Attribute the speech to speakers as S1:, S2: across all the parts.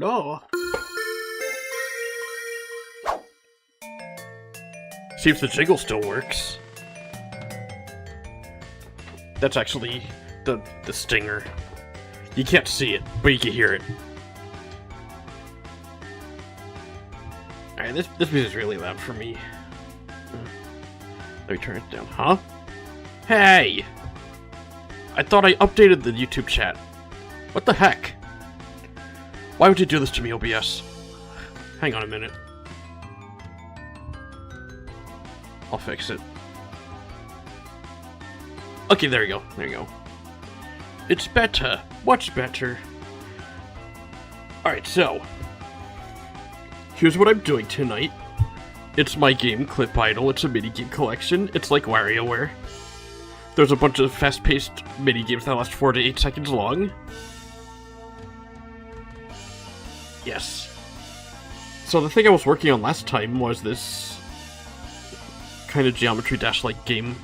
S1: Hello? See if the jiggle still works. That's actually the stinger. You can't see it, but you can hear it. Alright, this music's really loud for me. Let me turn it down. Huh? Hey! I thought I updated the YouTube chat. What the heck? Why would you do this to me, OBS? Hang on a minute. I'll fix it. Okay, there you go. There you go. It's better. Much better. Alright, so. Here's what I'm doing tonight. It's my game, Clip Idol. It's a minigame collection. It's like WarioWare. There's a bunch of fast-paced minigames that last 4 to 8 seconds long. Yes. So the thing I was working on last time was this kind of Geometry Dash-like game.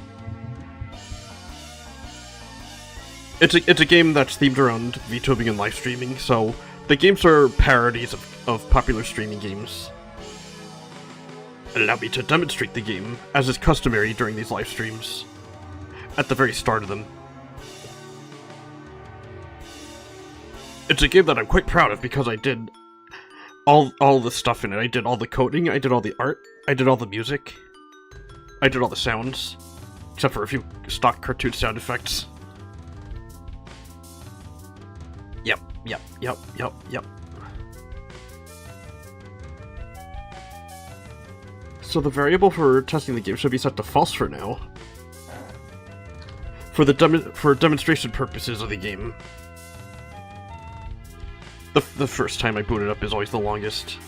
S1: It's a game that's themed around VTubing and live streaming, so the games are parodies of popular streaming games. Allow me to demonstrate the game, as is customary during these live streams, at the very start of them. It's a game that I'm quite proud of because I did all the stuff in it. I did all the coding, I did all the art, I did all the music, I did all the sounds, except for a few stock cartoon sound effects. Yep. So the variable for testing the game should be set to false for now. For demonstration purposes of the game. The first time I boot it up is always the longest.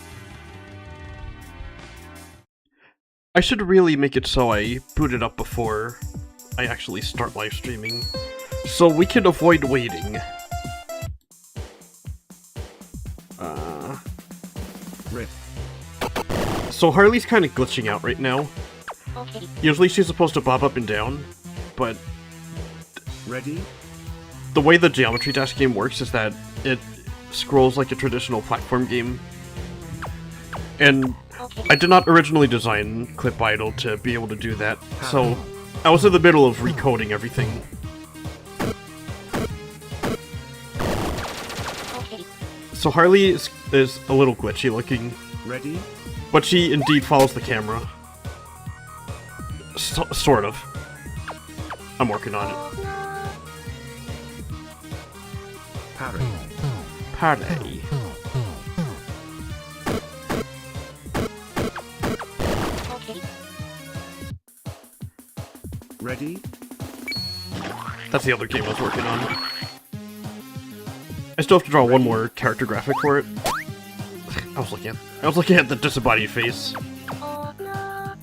S1: I should really make it so I boot it up before I actually start live streaming, so we can avoid waiting. So Harley's kind of glitching out right now.
S2: Okay.
S1: Usually she's supposed to bob up and down, but
S3: Ready?
S1: the way the Geometry Dash game works is that it scrolls like a traditional platform game. And
S2: Okay.
S1: I did not originally design Clip Idle to be able to do that, so I was in the middle of recoding everything.
S2: Okay.
S1: So Harley is a little glitchy looking,
S3: Ready?
S1: but she indeed follows the camera. Sort of. I'm working on it.
S3: Parry.
S1: Party.
S2: Okay.
S3: Ready?
S1: That's the other game I was working on. I still have to draw one more character graphic for it. I was looking at the disembodied face.
S2: Oh no.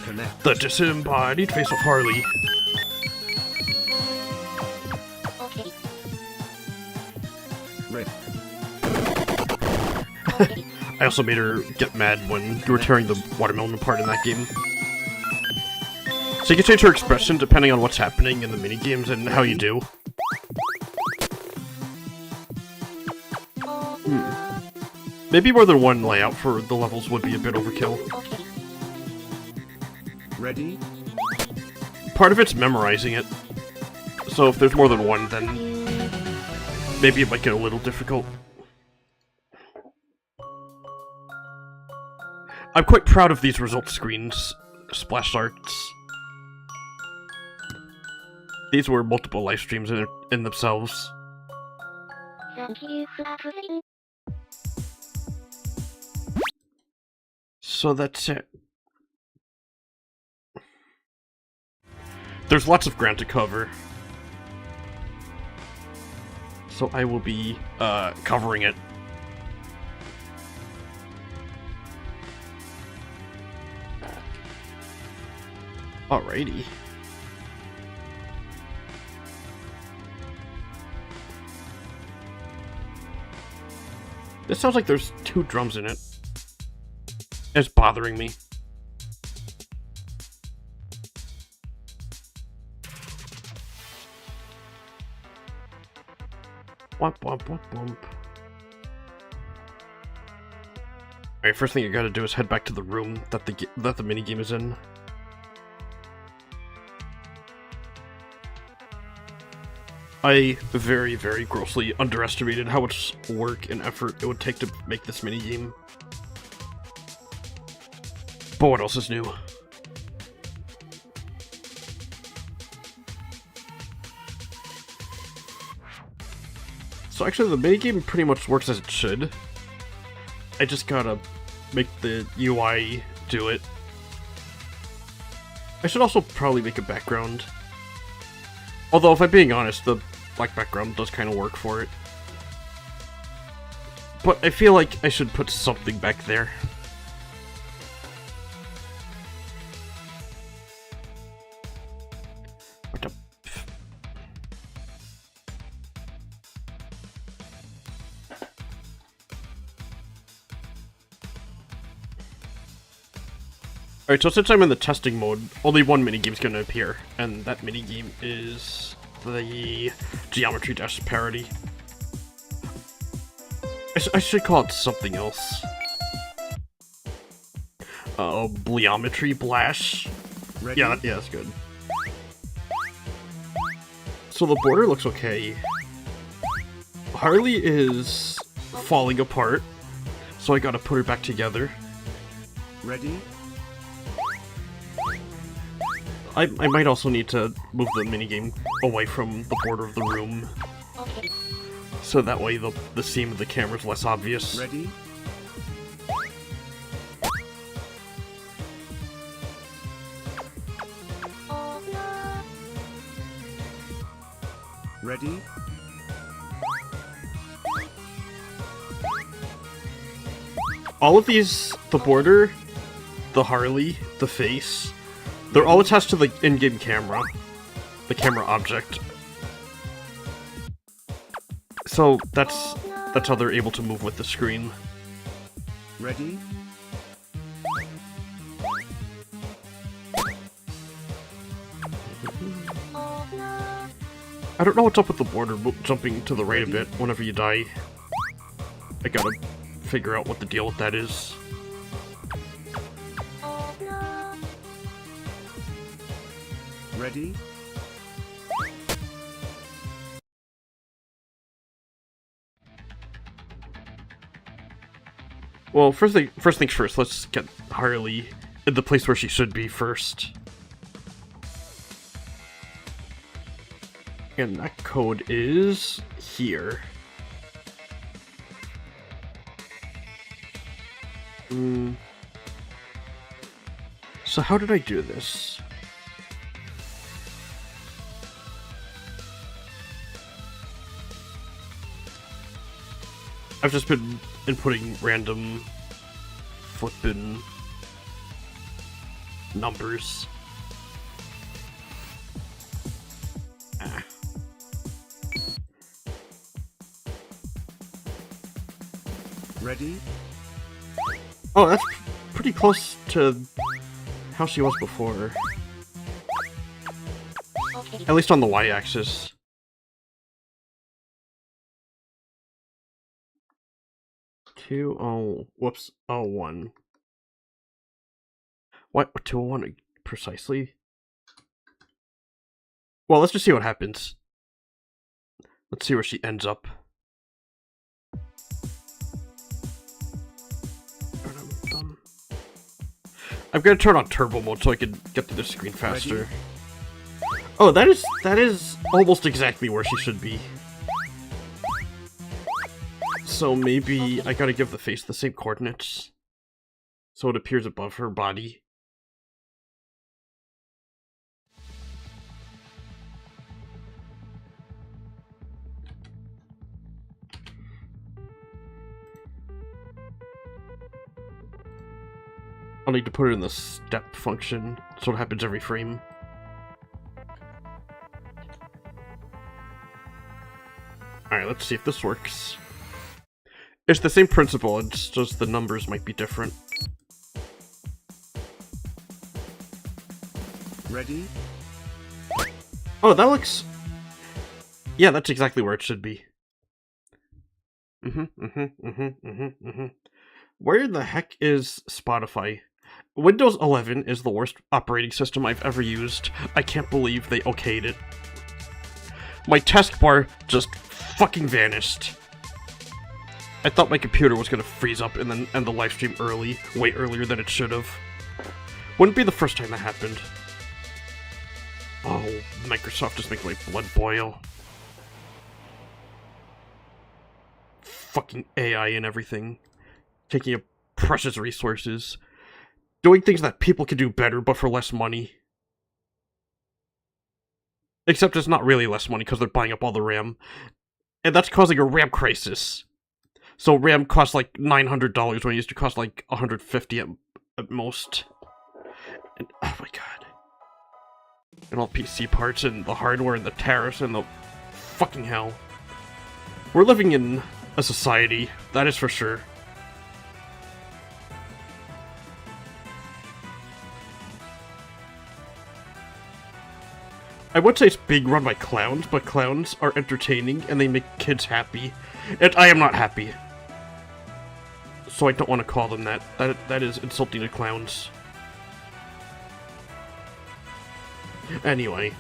S3: Connect.
S1: The disembodied face of Harley.
S2: Okay.
S3: Rip.
S2: Okay.
S1: I also made her get mad when you were tearing the watermelon apart in that game. So you can change her expression depending on what's happening in the minigames and how you do.
S2: Oh no.
S1: Maybe more than one layout for the levels would be a bit overkill.
S2: Okay.
S3: Ready?
S1: Part of it's memorizing it. So if there's more than one, then maybe it might get a little difficult. I'm quite proud of these result screens, splash arts. These were multiple live streams in themselves.
S2: Thank you for everything.
S1: So that's it. There's lots of ground to cover. So I will be covering it. Alrighty. This sounds like there's 2 drums in it. It's bothering me. Womp womp womp womp. Alright, first thing I gotta do is head back to the room that the minigame is in. I very, very grossly underestimated how much work and effort it would take to make this minigame. But what else is new? So actually the minigame pretty much works as it should. I just gotta make the UI do it. I should also probably make a background. Although, if I'm being honest, the black background does kind of work for it. But I feel like I should put something back there. What the... Alright, so since I'm in the testing mode, only one minigame's gonna appear, and that minigame is the geometry dash parody. I should call it something else. Bleometry Blash?
S3: Ready?
S1: Yeah, that's good. So the border looks okay. Harley is falling apart, so I gotta put her back together.
S3: Ready?
S1: I might also need to move the minigame away from the border of the room,
S2: Okay.
S1: so that way the seam of the camera is less obvious.
S3: Ready?
S2: Oh no.
S3: Ready?
S1: All of these, the border, the Harley, the face, they're all attached to the in-game camera, the camera object. So that's how they're able to move with the screen.
S3: Ready?
S2: Oh no.
S1: I don't know what's up with the border jumping to the right a bit whenever you die. I gotta figure out what the deal with that is.
S2: Oh no.
S3: Ready?
S1: Well, first things first, let's get Harley in the place where she should be first. And that code is here. So how did I do this? I've just been inputting random flippin' numbers. Ah.
S3: Ready?
S1: Oh, that's pretty close to how she was before.
S2: Okay.
S1: At least on the y-axis. Whoops, 01. What? 201 precisely? Well, let's just see what happens. Let's see where she ends up. I'm gonna turn on turbo mode so I can get to the screen faster. Oh, that is almost exactly where she should be. So maybe I gotta give the face the same coordinates, so it appears above her body. I'll need to put it in the step function, so it happens every frame. Alright, let's see if this works. It's the same principle, it's just the numbers might be different.
S3: Ready?
S1: Oh, that looks... Yeah, that's exactly where it should be. Where the heck is Spotify? Windows 11 is the worst operating system I've ever used. I can't believe they okayed it. My taskbar just fucking vanished. I thought my computer was gonna freeze up and then end the livestream early, way earlier than it should have. Wouldn't be the first time that happened. Oh, Microsoft just makes my blood boil. Fucking AI and everything. Taking up precious resources. Doing things that people could do better, but for less money. Except it's not really less money, because they're buying up all the RAM. And that's causing a RAM crisis. So RAM costs like $900 when it used to cost like $150 at most. And, oh my god. And all PC parts, and the hardware, and the tariffs, and the fucking hell. We're living in a society, that is for sure. I would say it's being run by clowns, but clowns are entertaining and they make kids happy. And I am not happy. So I don't want to call them that. That is insulting to clowns. Anyway.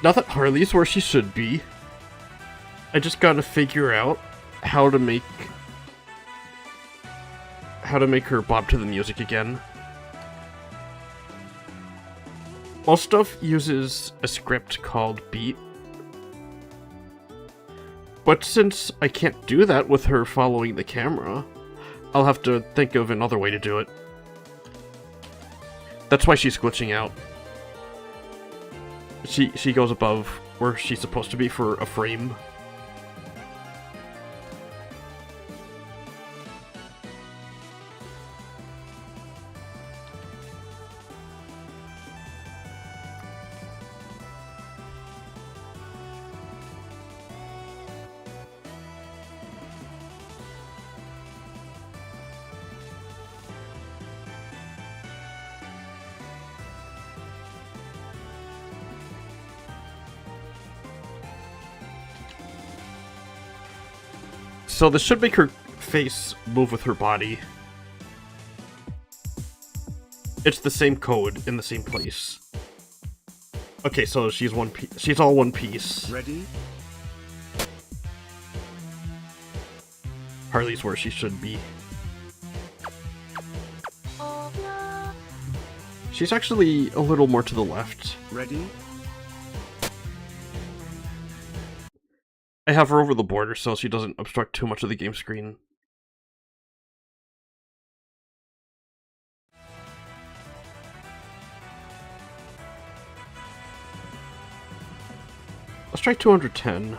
S1: Now that Harley's where she should be, I just gotta figure out how to make her bob to the music again. Most stuff uses a script called Beat. But since I can't do that with her following the camera, I'll have to think of another way to do it. That's why she's glitching out. She goes above where she's supposed to be for a frame. So this should make her face move with her body. It's the same code in the same place. Okay, so she's all one piece.
S3: Ready?
S1: Harley's where she should be.
S2: Oh no.
S1: She's actually a little more to the left.
S3: Ready?
S1: I have her over the border so she doesn't obstruct too much of the game screen. Let's try 210.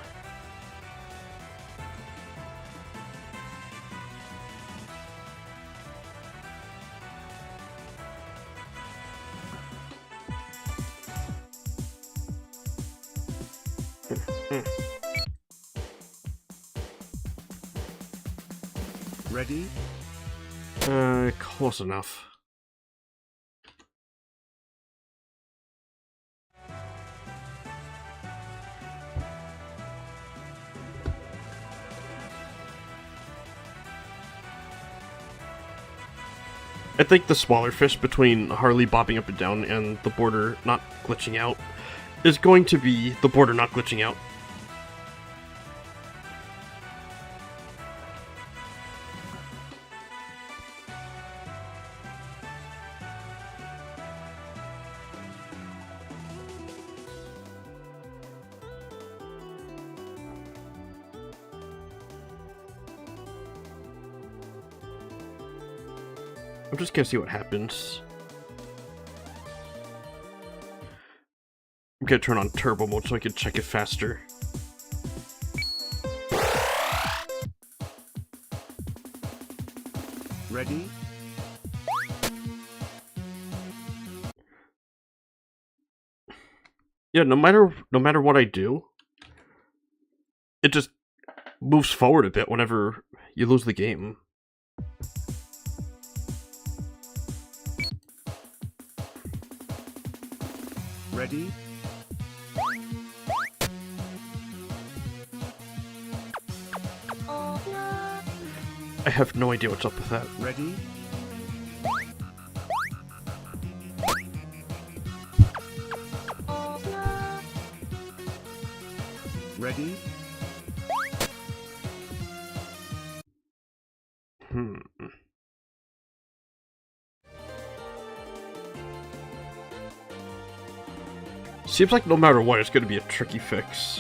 S3: Ready?
S1: Close enough. I think the smaller fish between Harley bobbing up and down and the border not glitching out is going to be the border not glitching out. I'm just gonna see what happens. I'm gonna turn on turbo mode so I can check it faster.
S3: Ready?
S1: Yeah, no matter what I do, it just moves forward a bit whenever you lose the game.
S3: Ready?
S2: Oh no.
S1: I have no idea what's up with that.
S3: Ready?
S2: Oh no.
S3: Ready?
S1: Seems like no matter what, it's gonna be a tricky fix.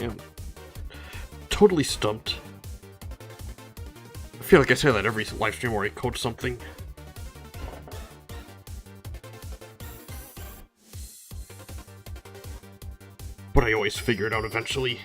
S1: Yeah. Totally stumped. I feel like I say that every live stream where I code something. But I always figure it out eventually.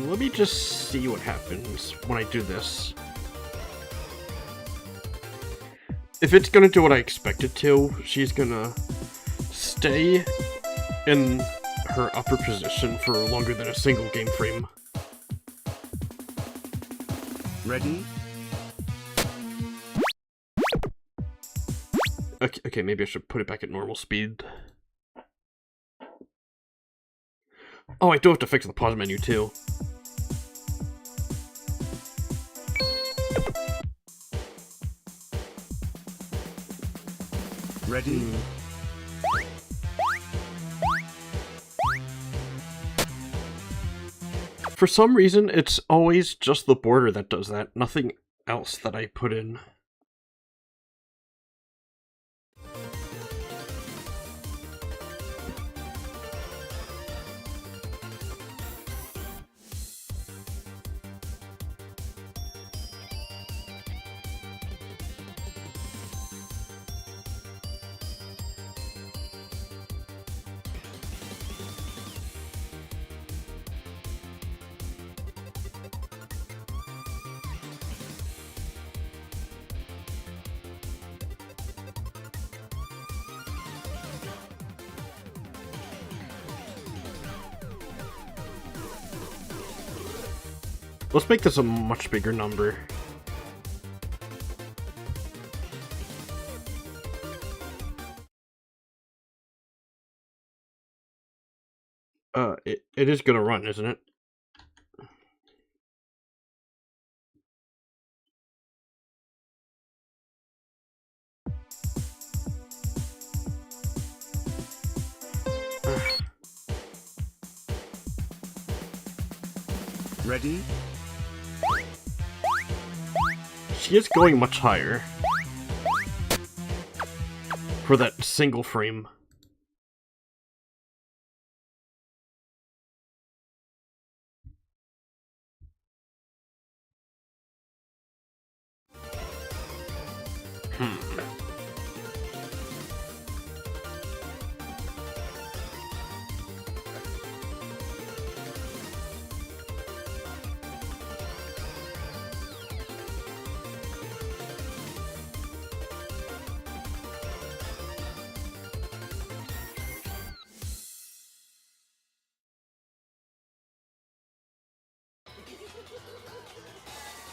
S1: Let me just see what happens when I do this. If it's gonna do what I expect it to, she's gonna stay in her upper position for longer than a single game frame.
S3: Ready?
S1: Okay, maybe I should put it back at normal speed. Oh, I do have to fix the pause menu too.
S3: Ready?
S1: For some reason, it's always just the border that does that, nothing else that I put in. Let's make this a much bigger number. It is gonna run, isn't it?
S3: Ready?
S1: She is going much higher for that single frame.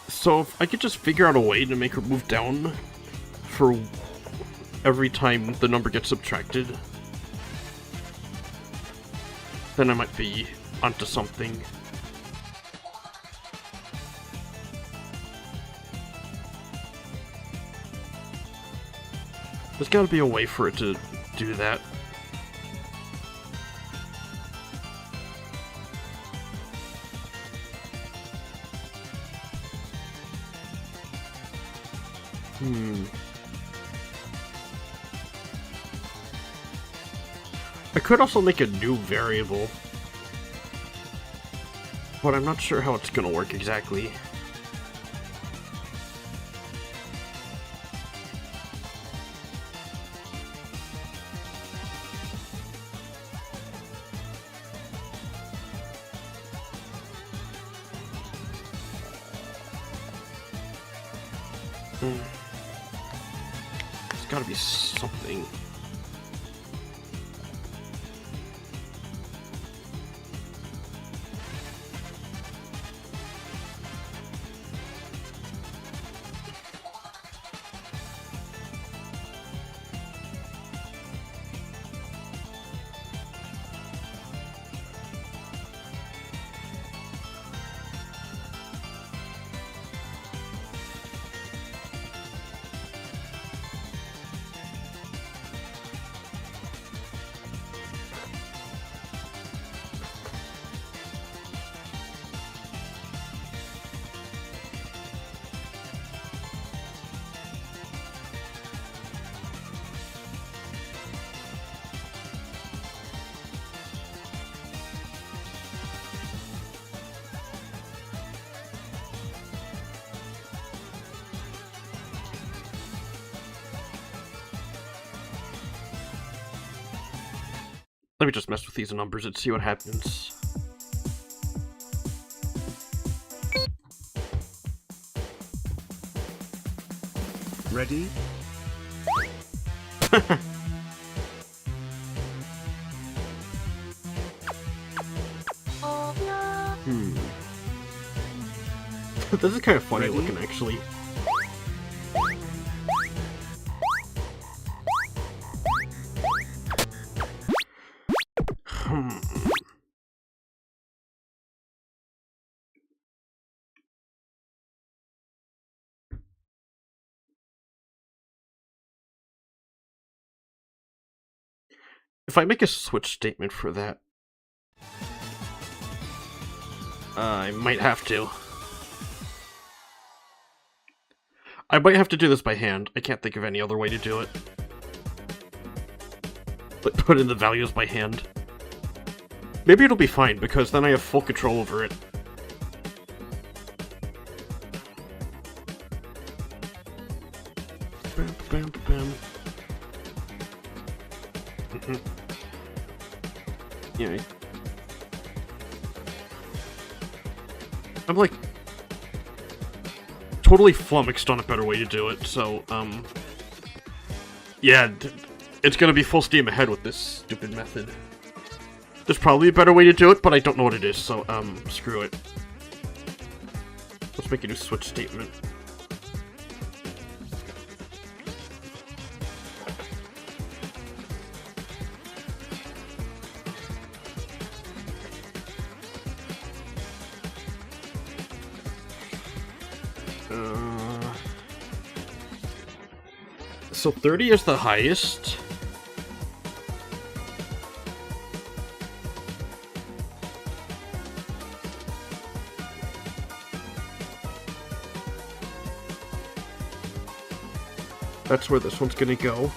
S1: So if I could just figure out a way to make her move down for every time the number gets subtracted, then I might be onto something. There's gotta be a way for it to do that. I could also make a new variable, but I'm not sure how it's gonna work exactly. There's gotta be something. Let me just mess with these numbers and see what happens.
S3: Ready?
S1: This is kind of funny
S3: Ready?
S1: looking, actually. If I make a switch statement for that, I might have to. I might have to do this by hand. I can't think of any other way to do it. But put in the values by hand. Maybe it'll be fine, because then I have full control over it. Bam, bam, bam. Yeah. I'm like totally flummoxed on a better way to do it, so yeah, it's gonna be full steam ahead with this stupid method. There's probably a better way to do it, but I don't know what it is, so screw it. Let's make a new switch statement. So 30 is the highest. That's where this one's gonna go.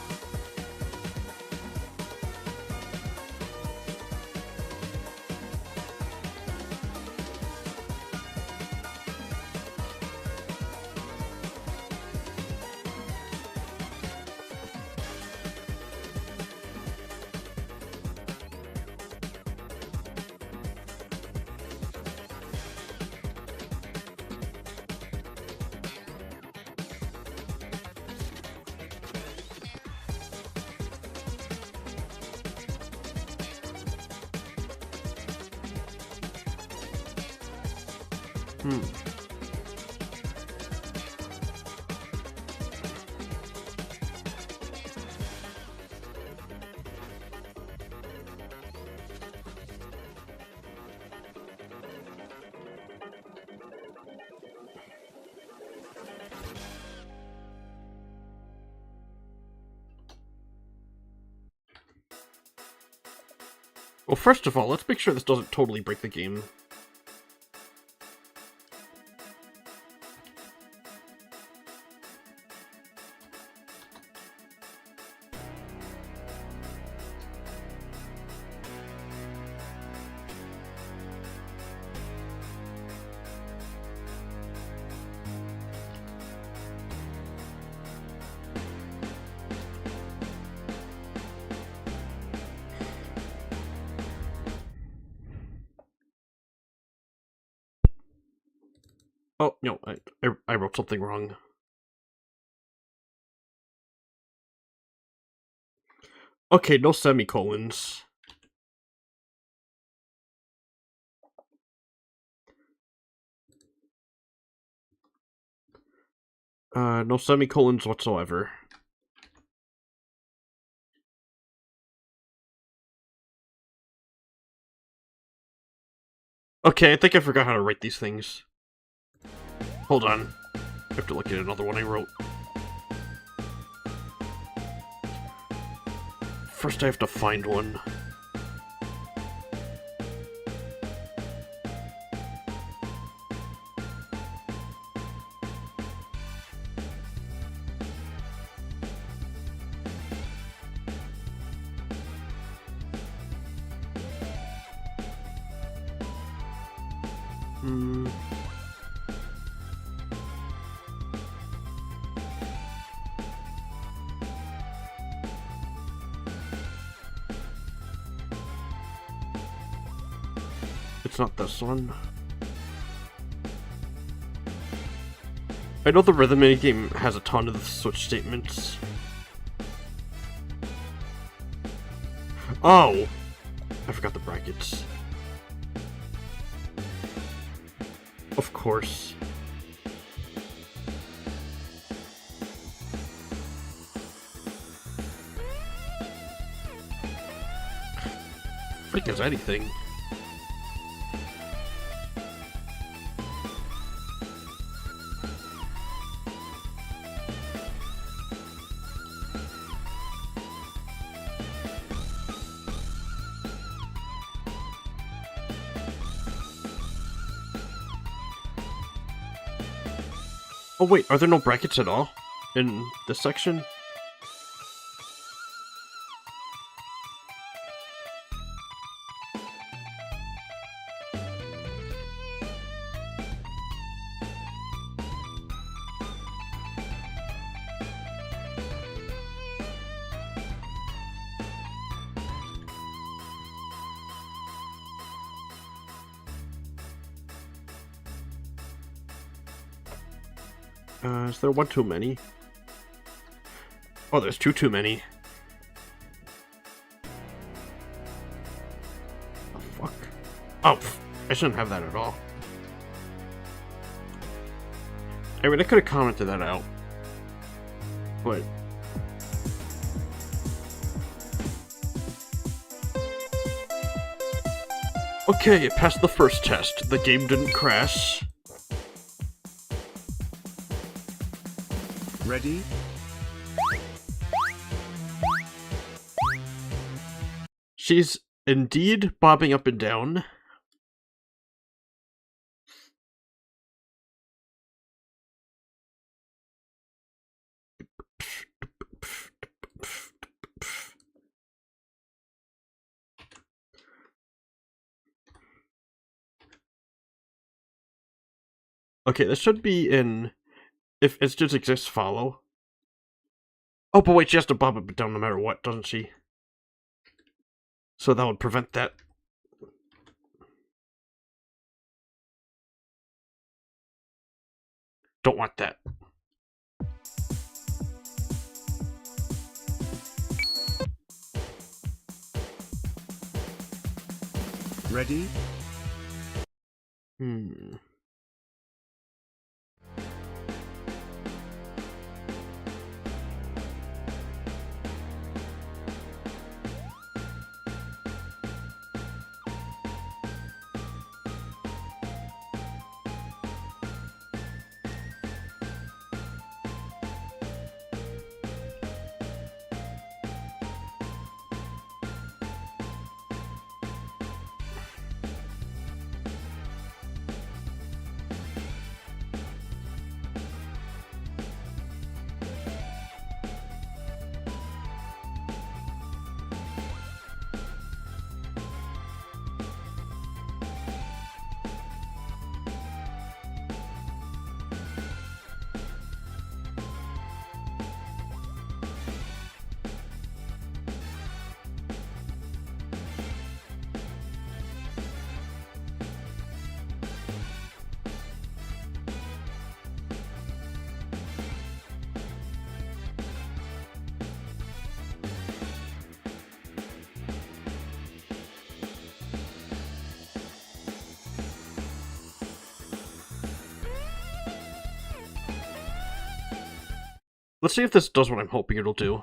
S1: Well, first of all, let's make sure this doesn't totally break the game. Oh, no, I wrote something wrong. Okay, no semicolons. No semicolons whatsoever. Okay, I think I forgot how to write these things. Hold on. I have to look at another one I wrote. First I have to find one. it's not this one. I know the rhythm minigame has a ton of switch statements. Oh! I forgot the brackets. Of course. Freak is anything. Oh wait, are there no brackets at all in this section? Is there one too many? Oh, there's two too many. The fuck? Oh, I shouldn't have that at all. I mean, I could have commented that out. But... okay, it passed the first test. The game didn't crash.
S3: Ready?
S1: She's indeed bobbing up and down. Okay, this should be in... if instance exists, follow. Oh, but wait, she has to bob up and down no matter what, doesn't she? So that would prevent that. Don't want that.
S3: Ready?
S1: Let's see if this does what I'm hoping it'll do.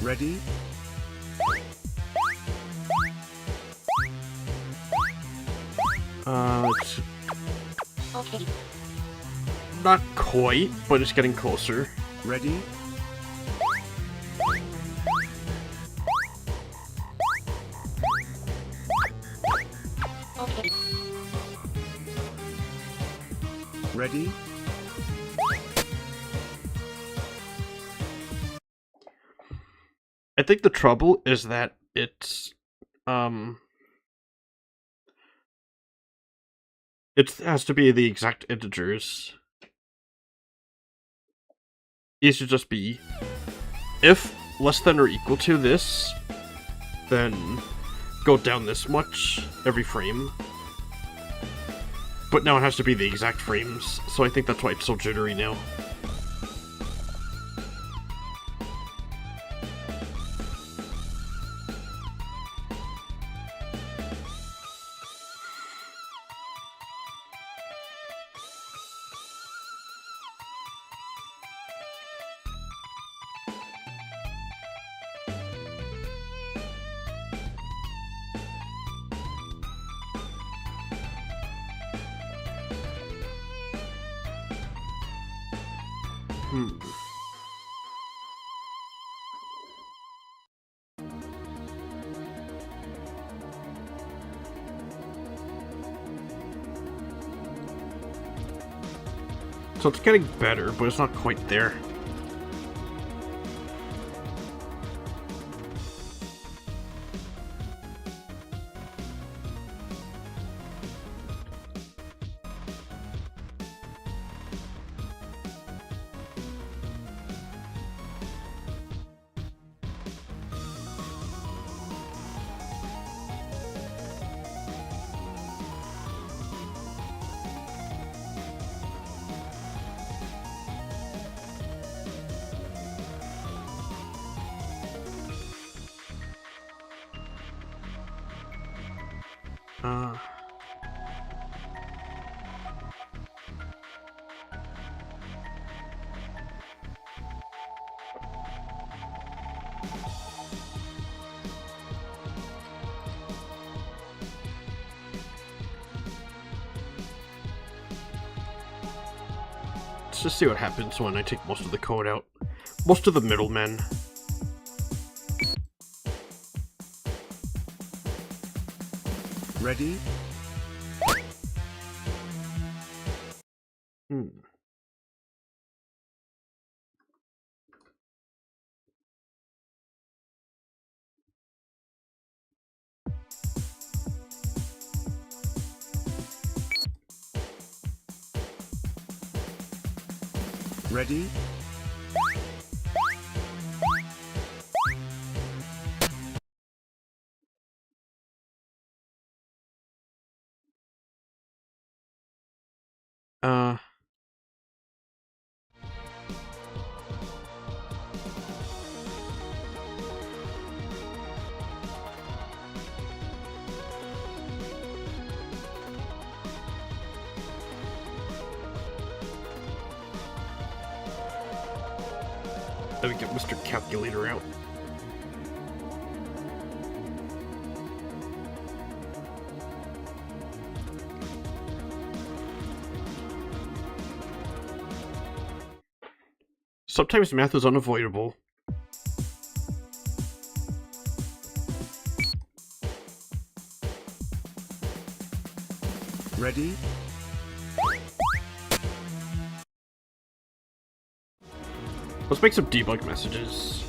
S3: Ready?
S1: It's
S2: Okay.
S1: not quite, but it's getting closer.
S3: Ready?
S2: Okay.
S3: Ready?
S1: I think the trouble is that it's, it has to be the exact integers. These should just be if less than or equal to this, then go down this much every frame. But now it has to be the exact frames, so I think that's why it's so jittery now. So it's getting better, but it's not quite there. Let's just see what happens when I take most of the code out. Most of the middlemen.
S3: Ready? Ready?
S1: Let me get Mr. Calculator out. Sometimes math is unavoidable.
S3: Ready?
S1: Let's make some debug messages.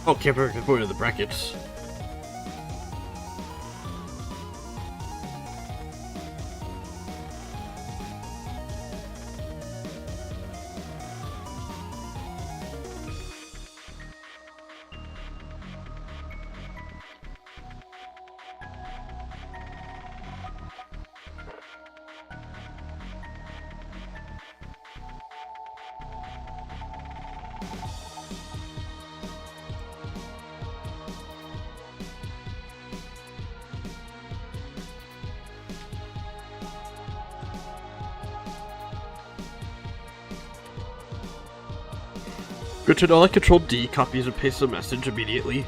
S1: Oh, can't go into the brackets. Good to know that Control D copies and pastes a message immediately.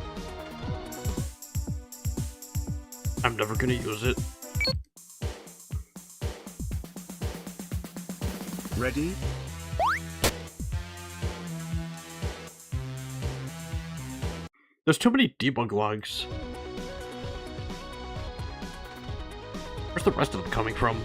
S1: I'm never gonna use it.
S3: Ready?
S1: There's too many debug logs. Where's the rest of them coming from?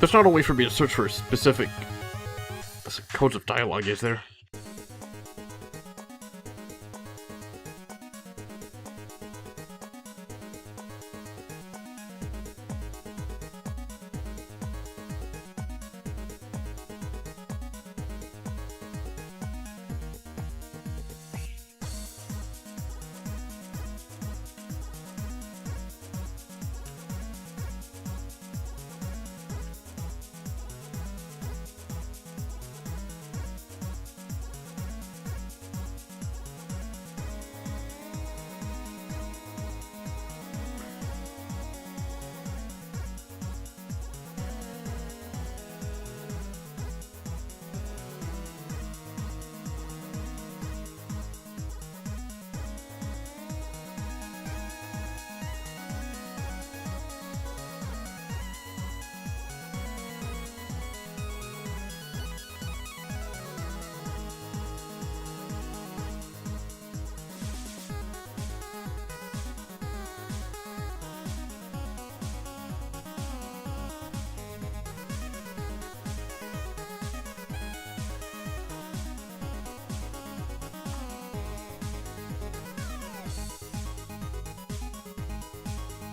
S1: There's not a way for me to search for specific codes of dialogue, is there?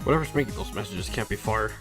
S1: Whatever's making those messages can't be far.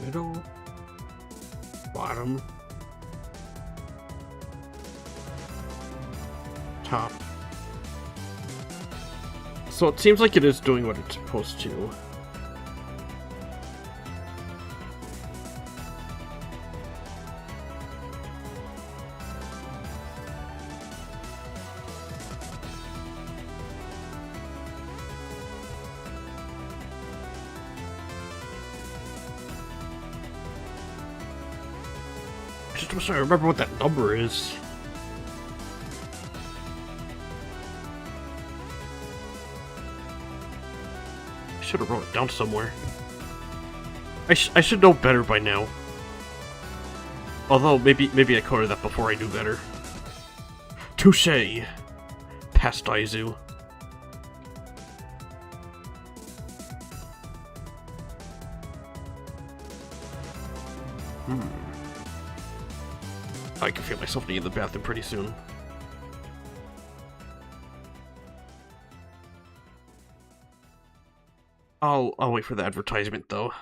S1: Middle, bottom, top. So it seems like it is doing what it's supposed to. just wish I remember what that number is. I should have wrote it down somewhere. I should know better by now. Although, maybe I coded that before I knew better. Touché! Pastaizu. I can feel myself needing the bathroom pretty soon. I'll wait for the advertisement though.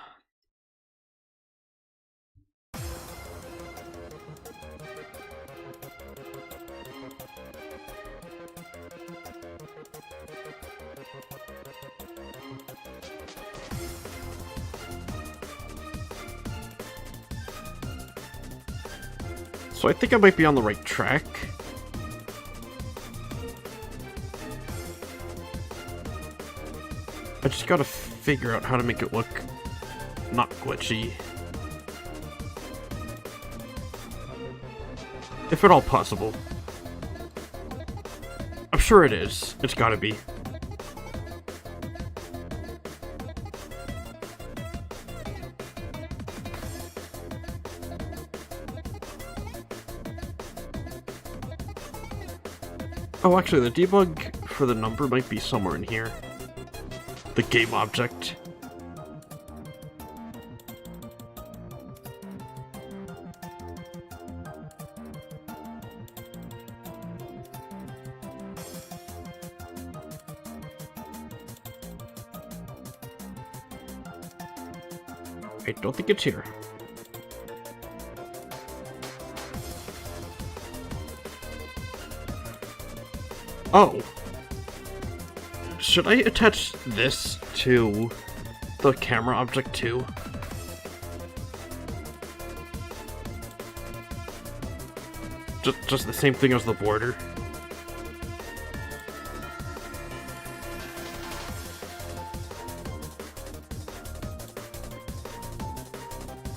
S1: So I think I might be on the right track. I just gotta figure out how to make it look not glitchy. If at all possible. I'm sure it is. It's gotta be. Oh, actually, the debug for the number might be somewhere in here. The game object. I don't think it's here. Oh. Should I attach this to the camera object too? Just the same thing as the border?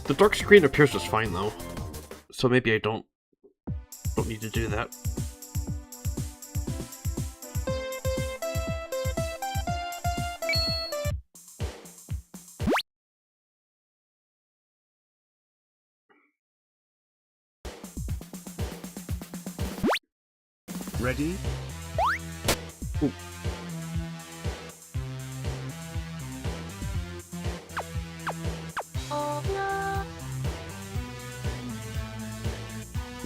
S1: The dark screen appears just fine though, so maybe I don't need to do that.
S3: Ready?
S1: Ooh.
S2: Oh no.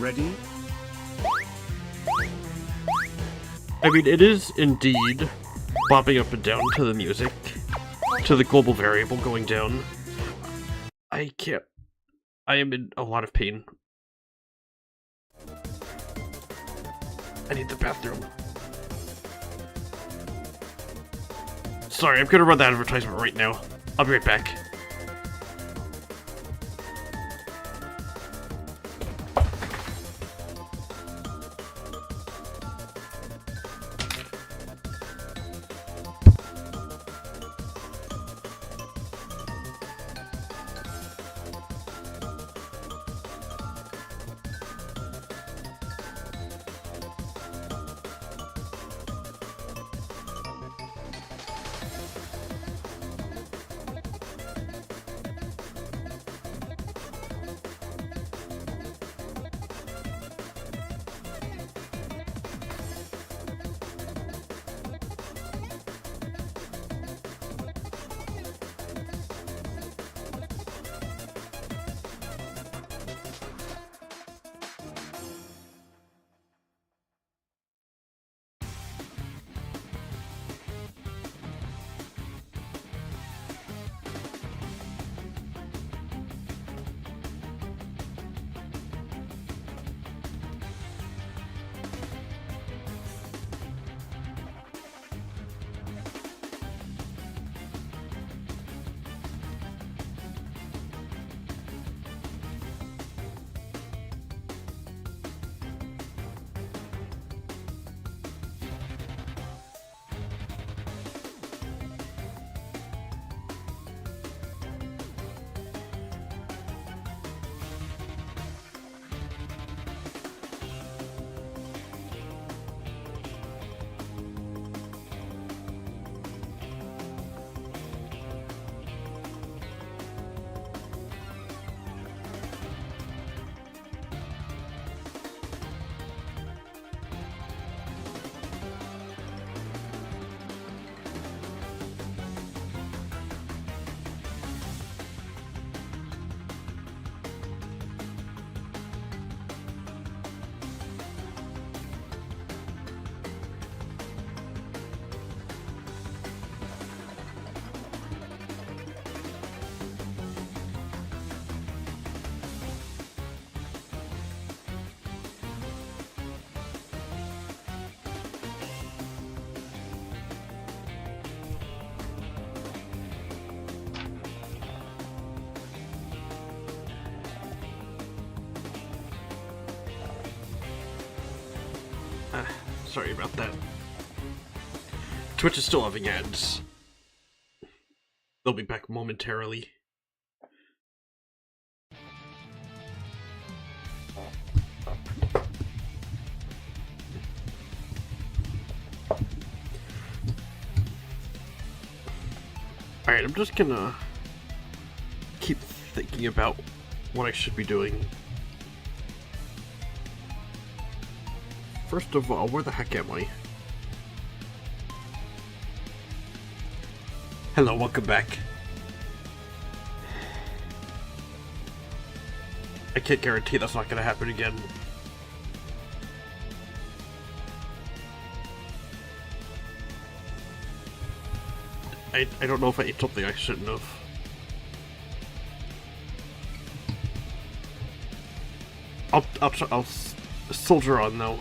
S3: Ready?
S1: I mean, it is indeed bobbing up and down to the music, to the global variable going down. I can't. I am in a lot of pain. I need the bathroom. Sorry, I'm gonna run the advertisement right now. I'll be right back. Sorry about that. Twitch is still having ads. They'll be back momentarily. Alright, I'm just gonna keep thinking about what I should be doing. First of all, where the heck am I? Hello, welcome back. I can't guarantee that's not gonna happen again. I don't know if I ate something I shouldn't have. I'll soldier on though.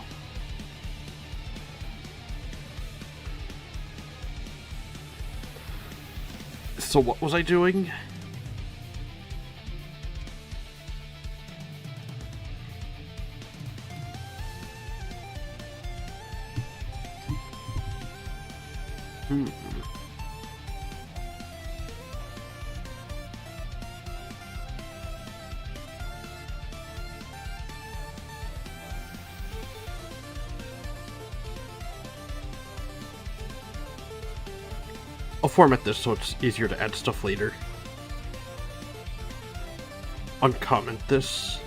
S1: So what was I doing? I'll format this so it's easier to add stuff later. Uncomment this.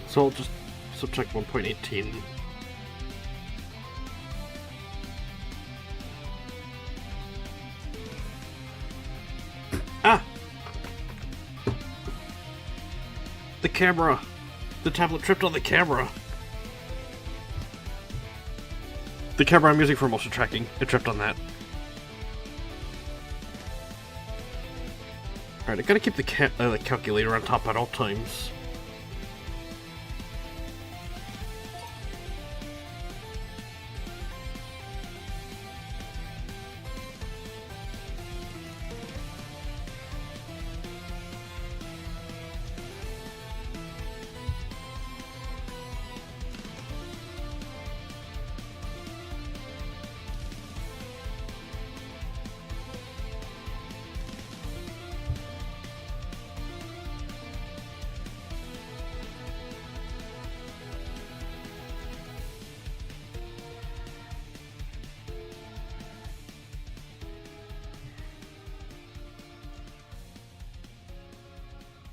S1: So I'll just subtract 1.18. Ah! The camera! The tablet tripped on the camera! The camera I'm using for motion tracking, it tripped on that. Alright, I gotta keep the calculator on top at all times.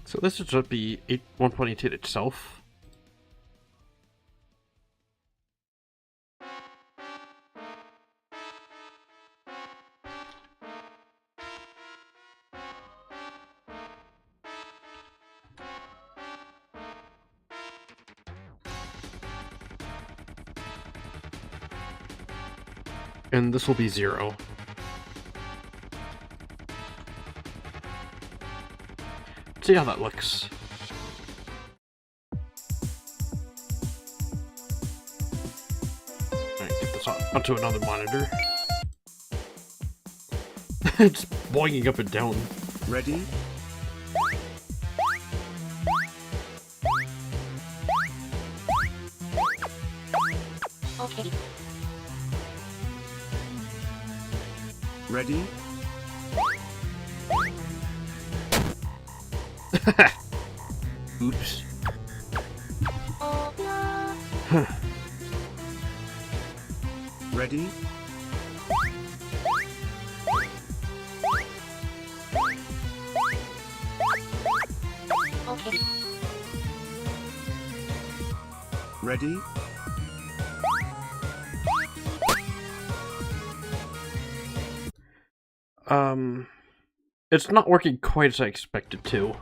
S1: So this should be 1.18 itself. And this will be 0. See how that looks. Alright, get this onto another monitor. It's boinging up and down.
S3: Ready?
S2: Okay.
S3: Ready?
S1: Oops.
S3: Ready?
S1: It's not working quite as I expected to.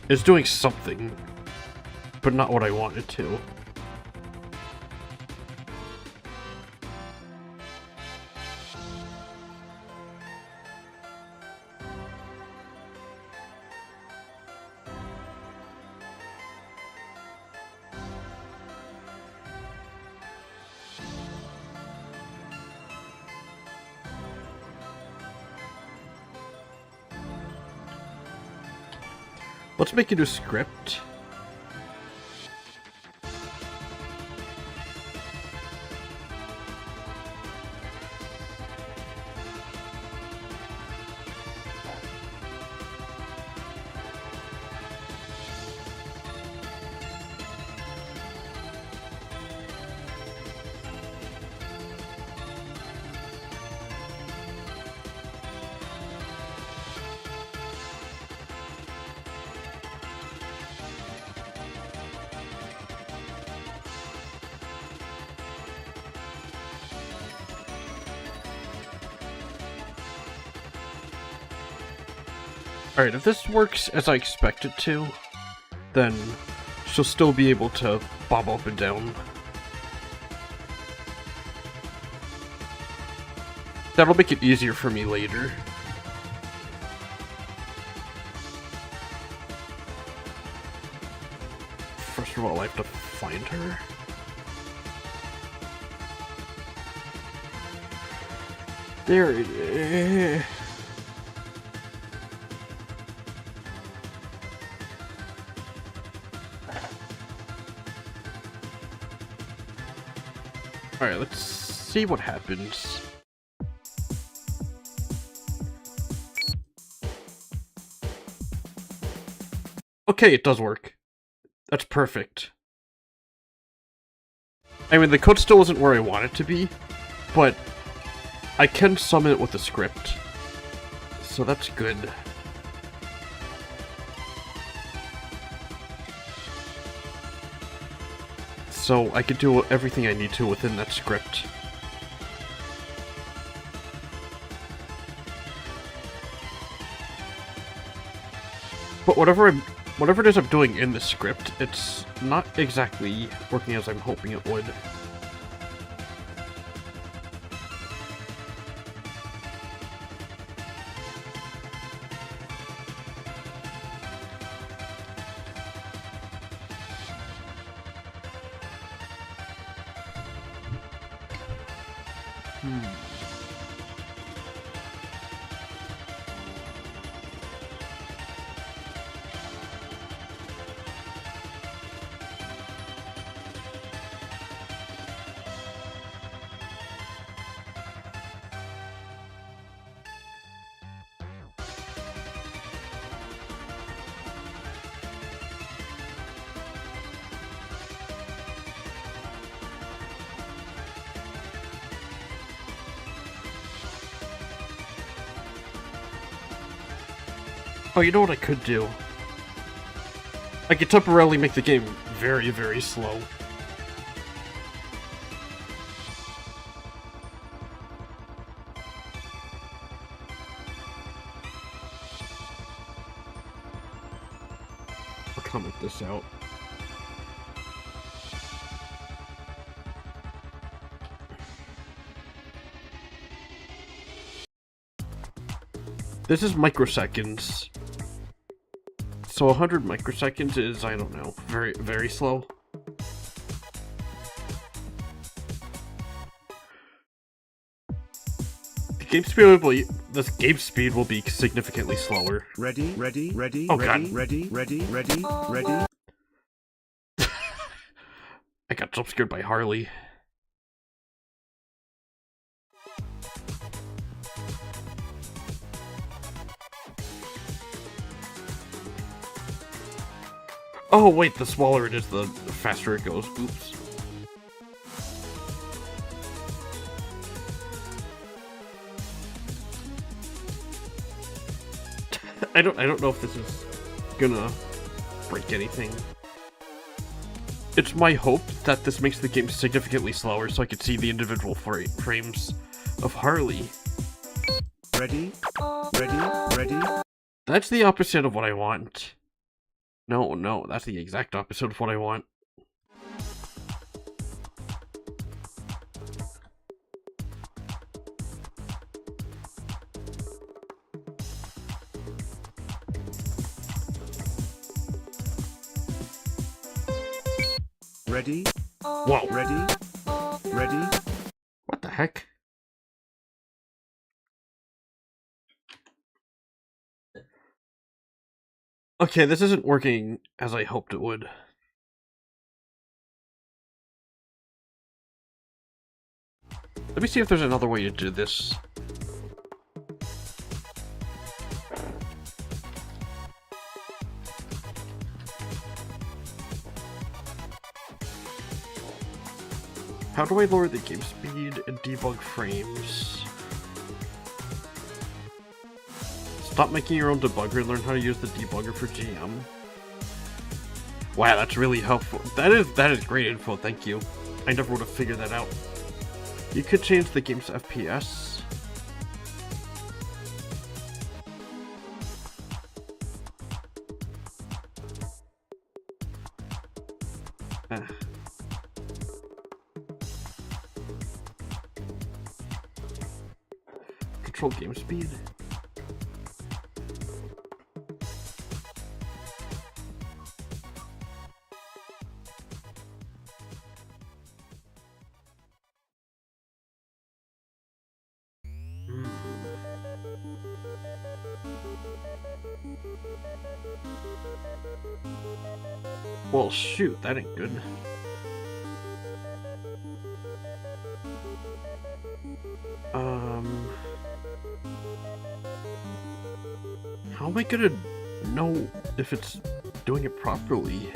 S1: It's doing something, but not what I wanted to. Let's make a new script. Alright, if this works as I expect it to, then she'll still be able to bob up and down. That'll make it easier for me later. First of all, I have to find her. There it is. Alright, let's see what happens. Okay, it does work. That's perfect. I mean, the code still isn't where I want it to be, but I can summon it with the script. So that's good. So I could do everything I need to within that script. But whatever it is I'm doing in the script, it's not exactly working as I'm hoping it would. Oh, you know what I could do? I could temporarily make the game very, very slow. I'll comment this out. This is microseconds. So 100 microseconds is, I don't know, very, very slow. This game speed will be significantly slower.
S3: Ready?
S1: Oh, God.
S3: Ready?
S1: I got jump scared by Harley. Oh wait, the smaller it is, the faster it goes. Oops. I don't know if this is gonna break anything. It's my hope that this makes the game significantly slower so I can see the individual frames of Harley.
S3: Ready? Ready? Ready?
S1: That's the opposite of what I want. No, that's the exact opposite of what I want.
S3: Ready?
S1: Whoa.
S3: Ready? Ready?
S1: What the heck? Okay, this isn't working as I hoped it would. Let me see if there's another way to do this. How do I lower the game speed and debug frames? Stop making your own debugger and learn how to use the debugger for GM. Wow, that's really helpful. That is great info, thank you. I never would have figured that out. You could change the game's FPS. Control game speed. Well, shoot, that ain't good. How am I gonna know if it's doing it properly?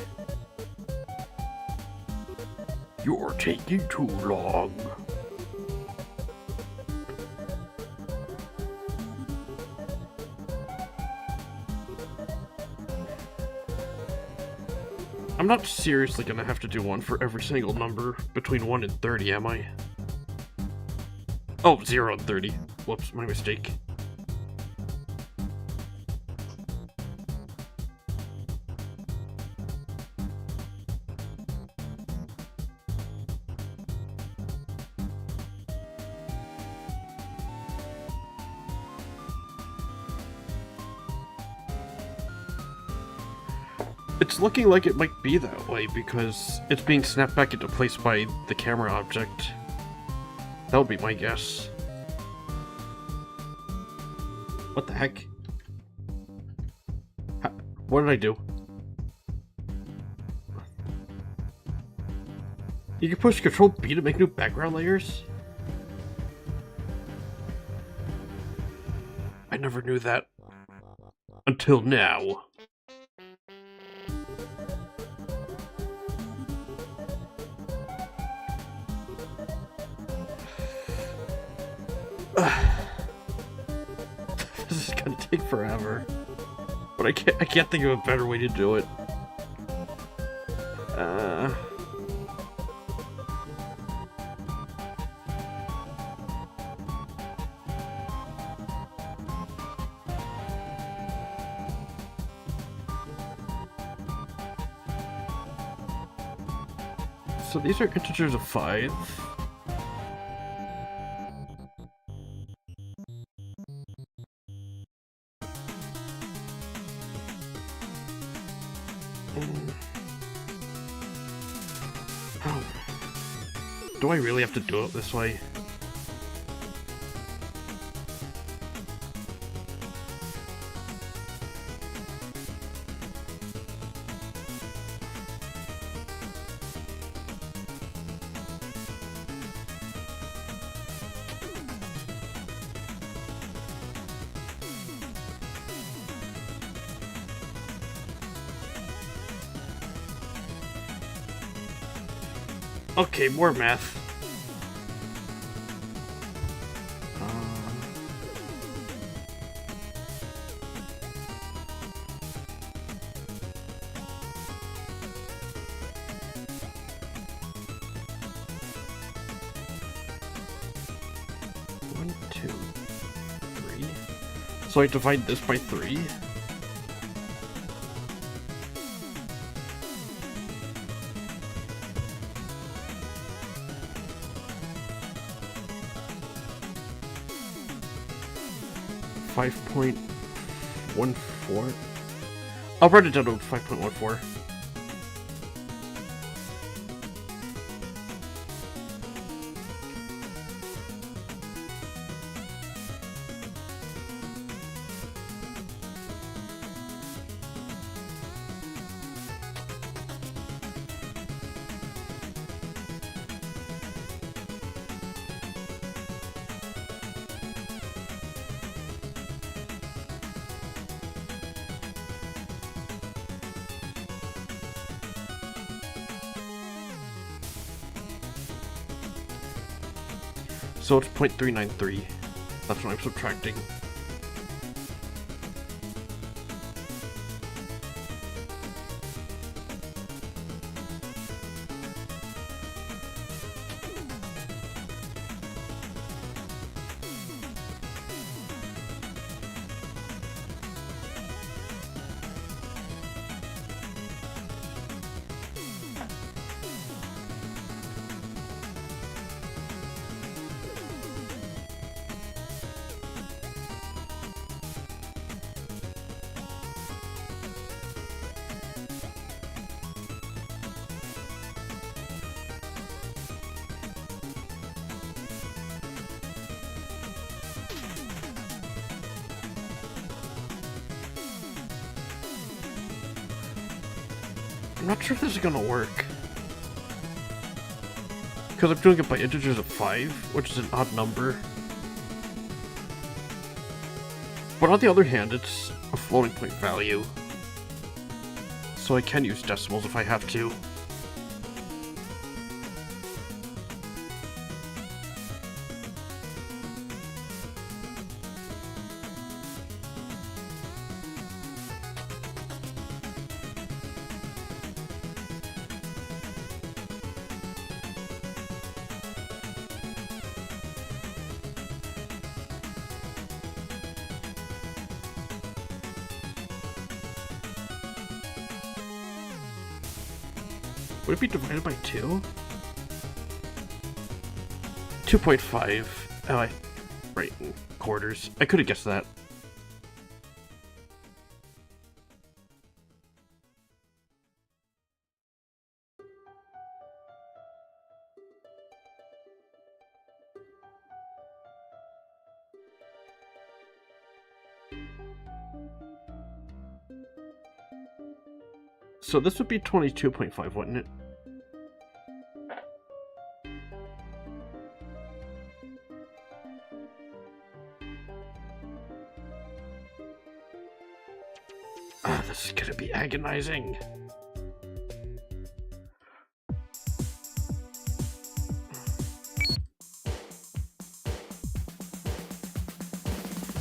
S1: You're taking too long. I'm not seriously gonna have to do one for every single number between 1 and 30, am I? Oh, 0 and 30. Whoops, my mistake. It's looking like it might be that way because it's being snapped back into place by the camera object. That would be my guess. What the heck? What did I do? You can push Control B to make new background layers? I never knew that. Until now. This is gonna take forever, but I can't think of a better way to do it. So these are integers of 5. Do I really have to do it this way? Okay, more math. So I divide this by 3. .14. I'll write it down to 5.14. So it's 0.393. That's what I'm subtracting. I'm not sure if this is gonna work. Because I'm doing it by integers of 5, which is an odd number. But on the other hand, it's a floating point value. So I can use decimals if I have to. Would it be divided by 2? 2.5. Oh, right, in quarters. I could have guessed that. So this would be 22.5, wouldn't it? Ah, this is gonna be agonizing.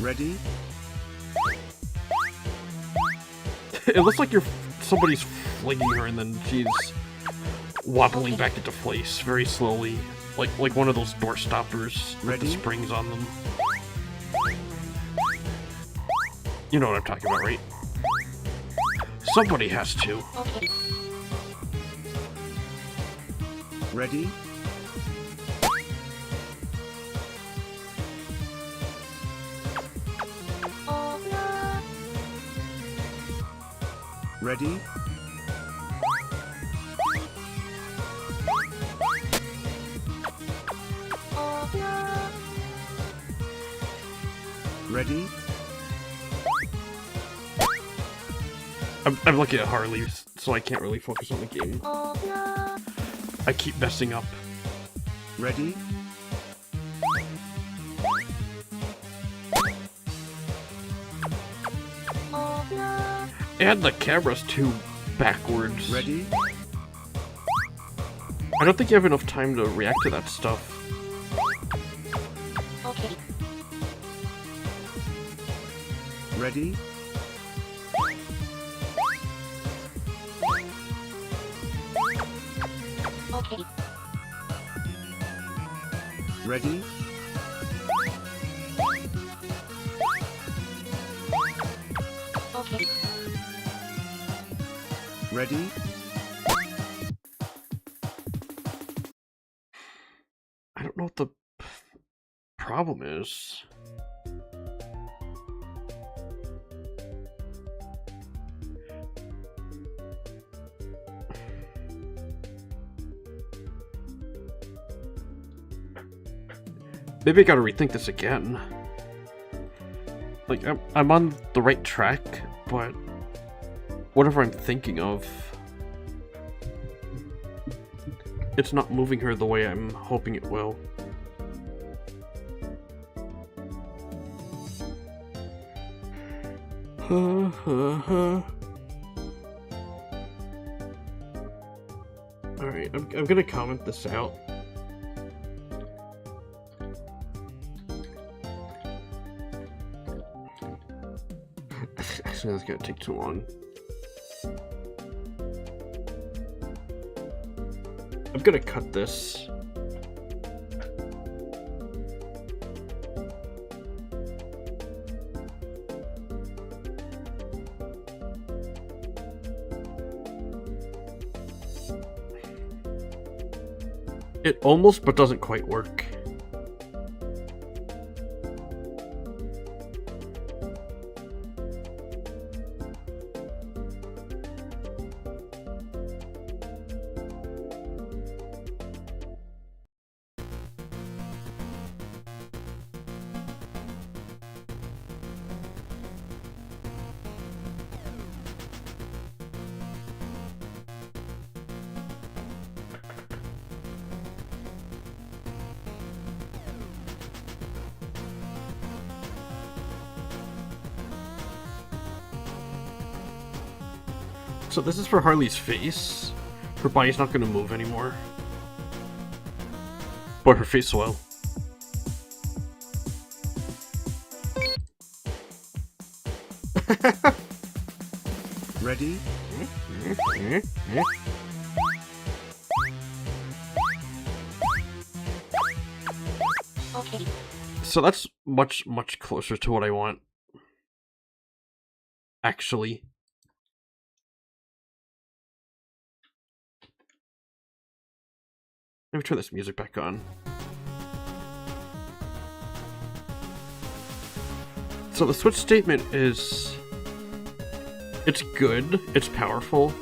S3: Ready?
S1: It looks like somebody's flinging her and then she's wobbling back into place very slowly. Like one of those door stoppers with the springs on them. You know what I'm talking about, right? Somebody has to.
S2: Okay.
S3: Ready?
S2: Oh no.
S3: Ready?
S2: Oh no.
S3: Ready?
S1: I'm looking at Harley, so I can't really focus on the game.
S2: Oh no.
S1: I keep messing up.
S3: Ready?
S2: Oh no.
S1: And the camera's too backwards.
S3: Ready?
S1: I don't think you have enough time to react to that stuff.
S2: Okay.
S3: Ready?
S2: Okay.
S3: Ready? Ready?
S1: I don't know what the problem is. Maybe I gotta rethink this again. Like, I'm on the right track, but whatever I'm thinking of, it's not moving her the way I'm hoping it will. Alright, I'm gonna comment this out. Actually, that's gonna take too long. I'm gonna cut this. It almost, but doesn't quite work. So this is for Harley's face. Her body's not going to move anymore. But her face will.
S3: Ready?
S2: Okay.
S1: So that's much closer to what I want. Actually. Let me turn this music back on. So the switch statement is... it's good, it's powerful,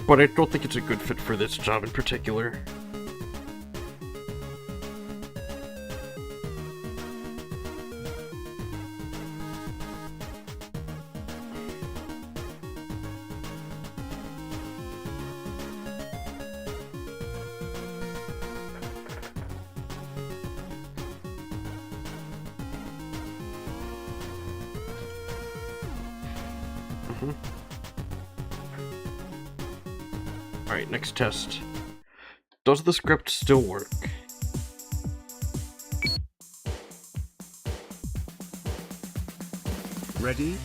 S1: but I don't think it's a good fit for this job in particular. Alright, next test. Does the script still work?
S3: Ready?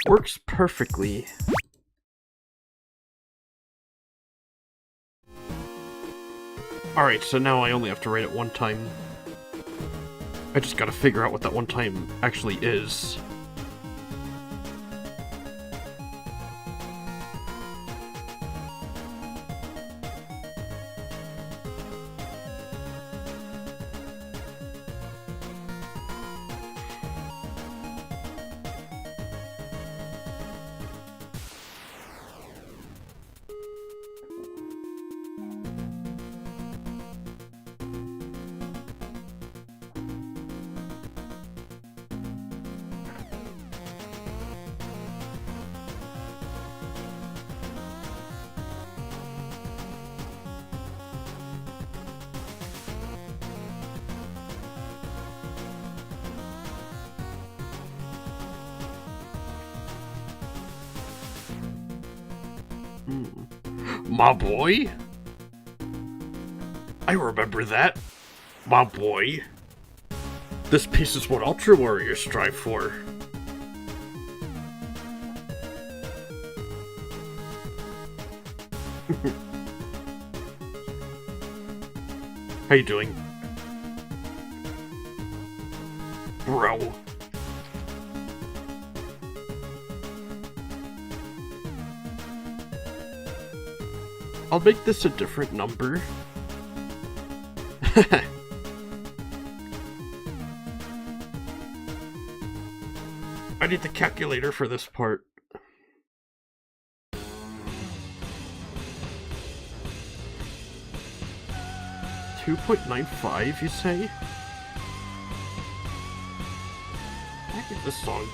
S1: Works perfectly. Alright, so now I only have to write it one time. I just gotta figure out what that one time actually is. My boy? I remember that. My boy. This piece is what Ultra Warriors strive for. How you doing? Bro. I'll make this a different number. I need the calculator for this part. 2.95, you say? I get this song.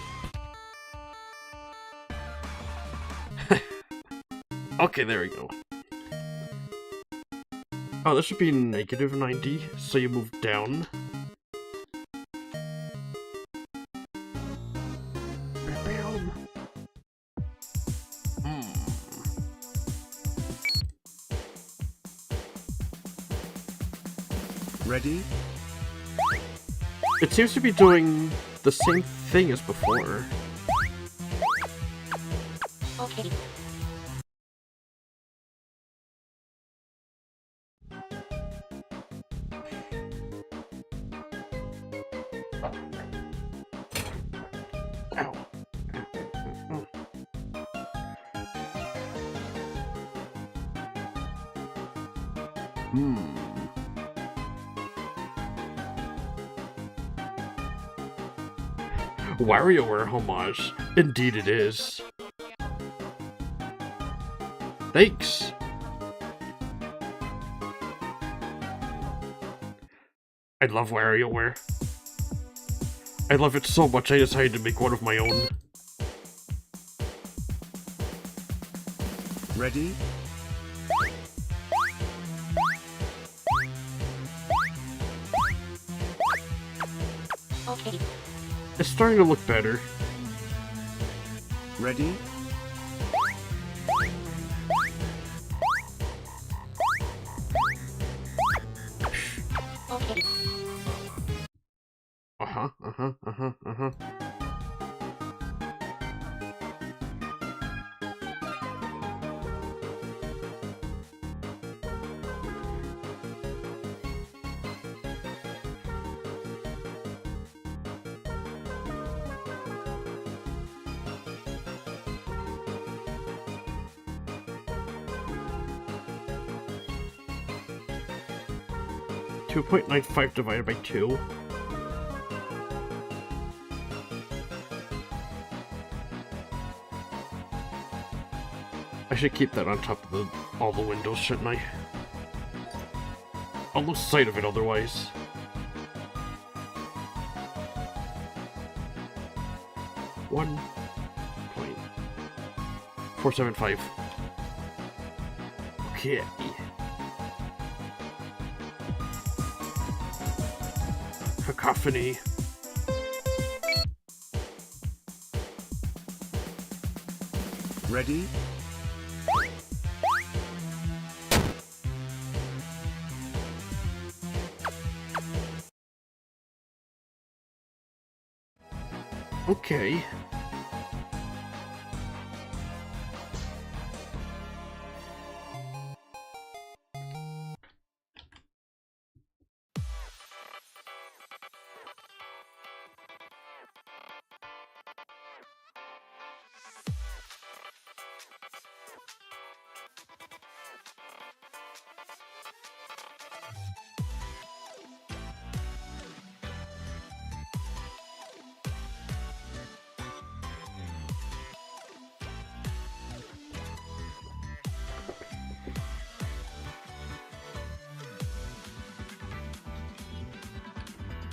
S1: Okay, there we go. Oh, this should be negative 90, so you move down. Bam.
S3: Ready?
S1: It seems to be doing the same thing as before.
S2: Okay.
S1: Ow. WarioWare homage. Indeed it is. Thanks! I love WarioWare. I love it so much I decided to make one of my own.
S3: Ready?
S2: Okay.
S1: It's starting to look better.
S3: Ready?
S2: Okay.
S1: Uh-huh. 2.95 divided by 2. I should keep that on top of all the windows, shouldn't I? I'll lose sight of it otherwise. $1.475. Okay. Cacophony.
S3: Ready?
S1: Okay.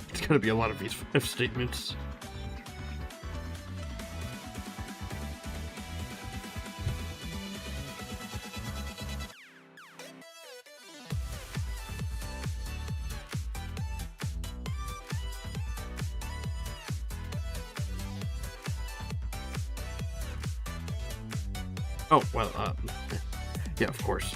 S1: It's gonna be a lot of these if statements. Oh, well, yeah, of course.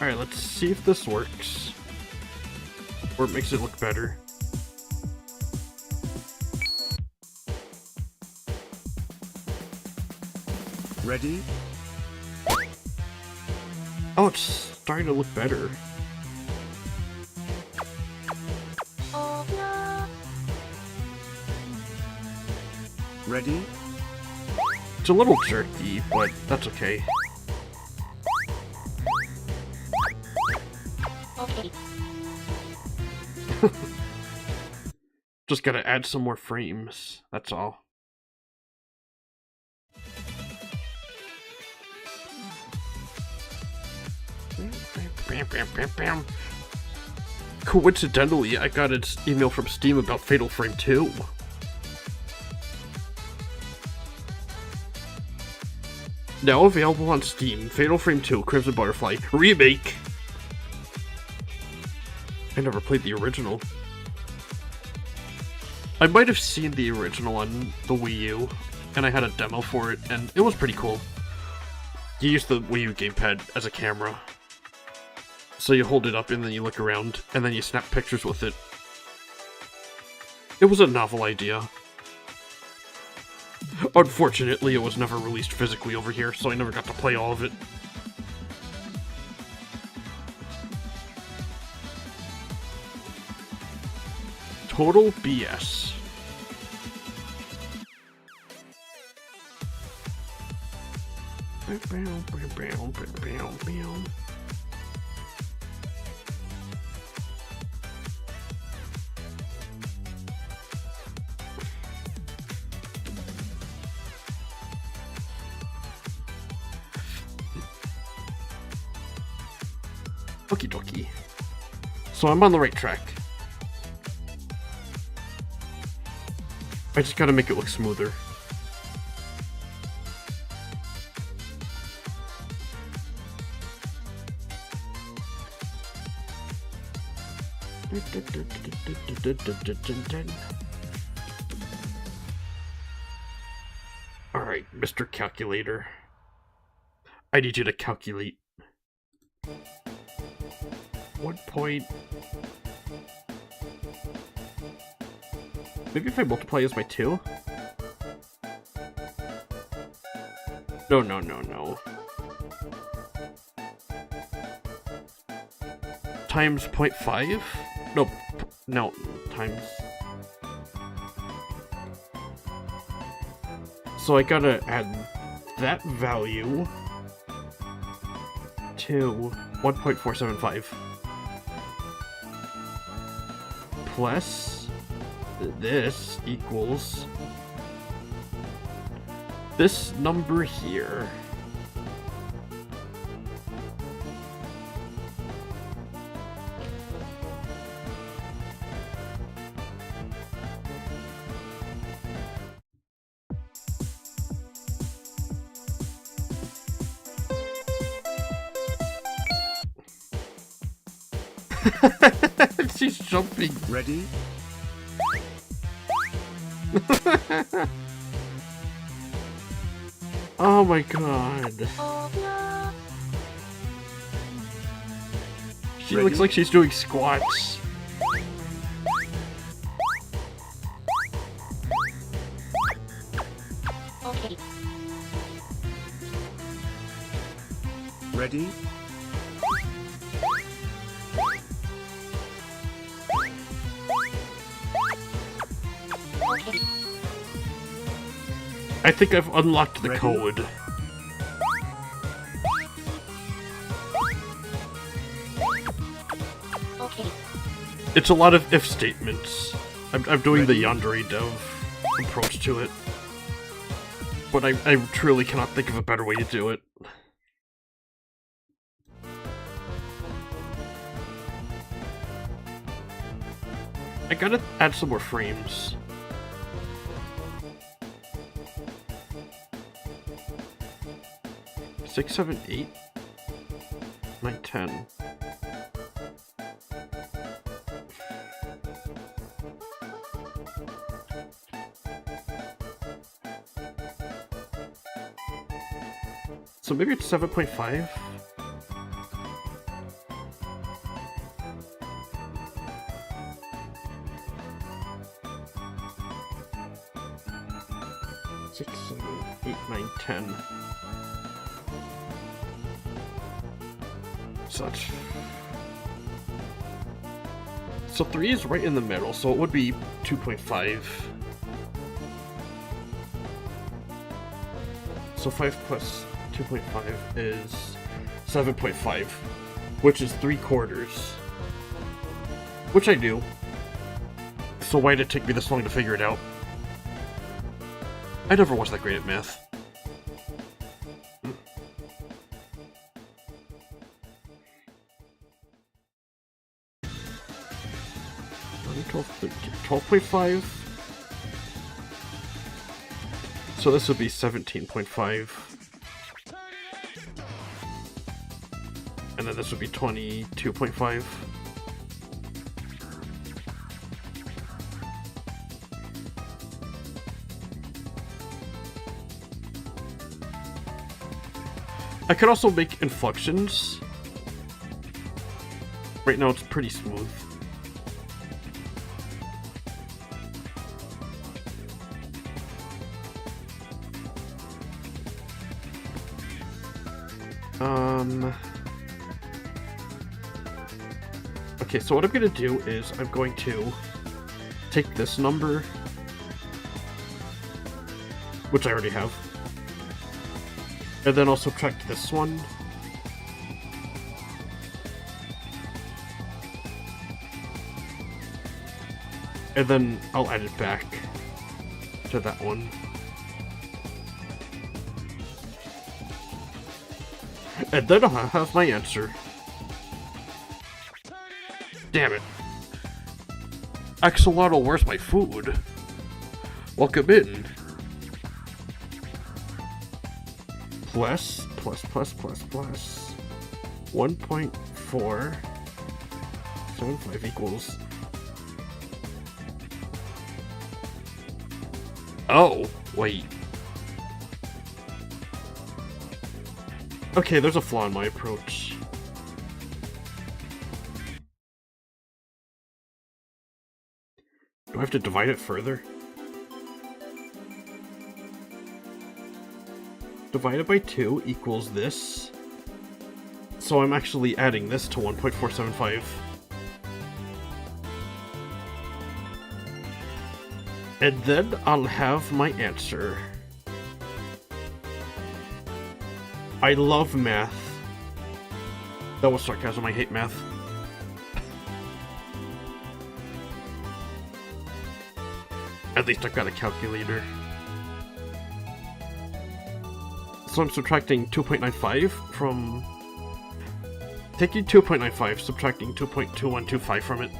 S1: Alright, let's see if this works. Or it makes it look better.
S3: Ready?
S1: Oh, it's starting to look better.
S2: Oh no.
S3: Ready?
S1: It's a little jerky, but that's okay.
S2: Okay.
S1: Just gotta add some more frames, that's all. Coincidentally, I got an email from Steam about Fatal Frame 2. Now available on Steam, Fatal Frame 2 Crimson Butterfly Remake! I never played the original. I might have seen the original on the Wii U, and I had a demo for it, and it was pretty cool. You use the Wii U gamepad as a camera. So you hold it up and then you look around, and then you snap pictures with it. It was a novel idea. Unfortunately, it was never released physically over here, so I never got to play all of it. Total BS. Okie dokie. So I'm on the right track. I just gotta make it look smoother. Alright, Mr. Calculator. I need you to calculate. 1 point... Maybe if I multiply as by 2? No, no, no, no. Times 0.5? No, no, times... So I gotta add that value to 1.475 plus this equals this number here. She's jumping.
S3: Ready?
S1: Oh my god.
S2: Oh no.
S1: She
S3: Ready?
S1: looks like she's doing squats.
S2: Okay.
S3: Ready?
S2: Okay.
S1: I think I've unlocked the
S3: Ready?
S1: code.
S2: Okay.
S1: It's a lot of if statements. I'm doing the
S3: Ready?
S1: Yandere dev approach to it. But I truly cannot think of a better way to do it. I gotta add some more frames. Six, 7, 8, 9, 10. So maybe it's 7.5? 6, 7, 8, 9, 10. Such. So 3 is right in the middle, so it would be 2.5. So 5 plus 2.5 is 7.5, which is 3/4. Which I do. So why did it take me this long to figure it out? I never was that great at math. 12, 13, 12.5. So this would be 17.5. And then this would be 22.5. I could also make inflections. Right now it's pretty smooth. Okay, so what I'm gonna do is I'm going to take this number, which I already have, and then I'll subtract this one. And then I'll add it back to that one. And then I'll have my answer. Damn it. Axolotl, where's my food? Welcome in. Plus 1.475 equals. Oh, wait. Okay, there's a flaw in my approach. Do I have to divide it further? Divided by 2 equals this. So I'm actually adding this to 1.475. And then I'll have my answer. I love math. That was sarcasm, I hate math. At least I've got a calculator. So I'm subtracting 2.95 from... Taking 2.95, subtracting 2.2125 from it.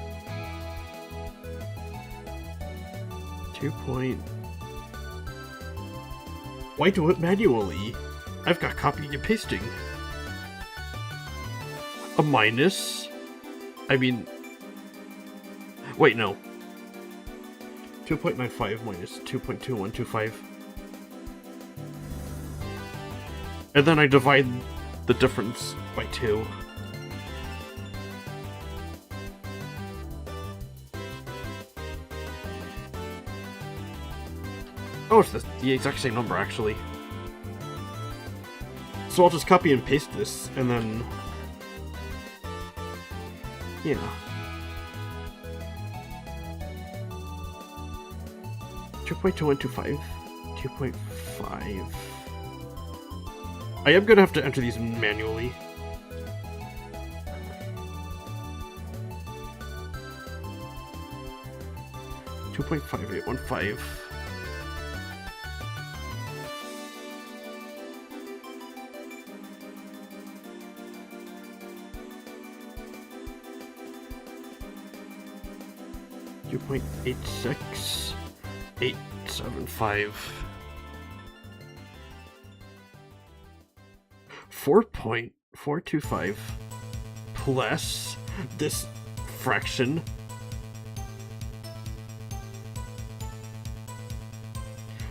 S1: 2. Why do it manually? I've got copying and pasting. A minus? I mean... Wait, no. 2.95 minus 2.2125. And then I divide the difference by 2. Oh, it's the exact same number, actually. So I'll just copy and paste this, and then... Yeah. 2.2125. 2.5. I am gonna have to enter these manually. $2.5815. $2.86875. 4.425 plus this fraction.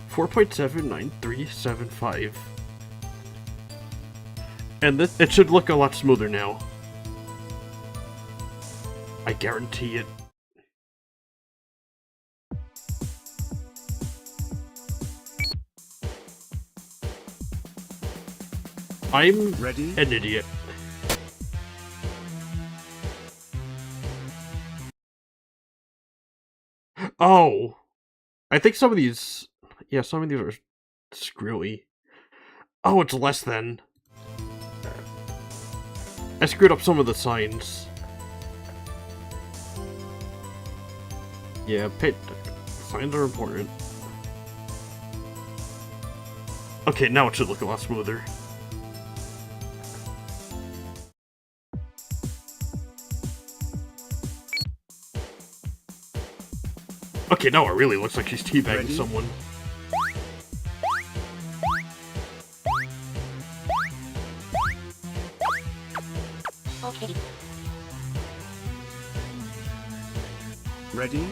S1: $4.79375. And this, it should look a lot smoother now. I guarantee it. I'm
S3: Ready?
S1: an idiot. Oh! I think some of these... Yeah, some of these are screwy. Oh, it's less than. I screwed up some of the signs. Yeah, signs are important. Okay, now it should look a lot smoother. Okay, now it really looks like she's teabagging
S3: Ready?
S1: someone.
S2: Okay.
S3: Ready?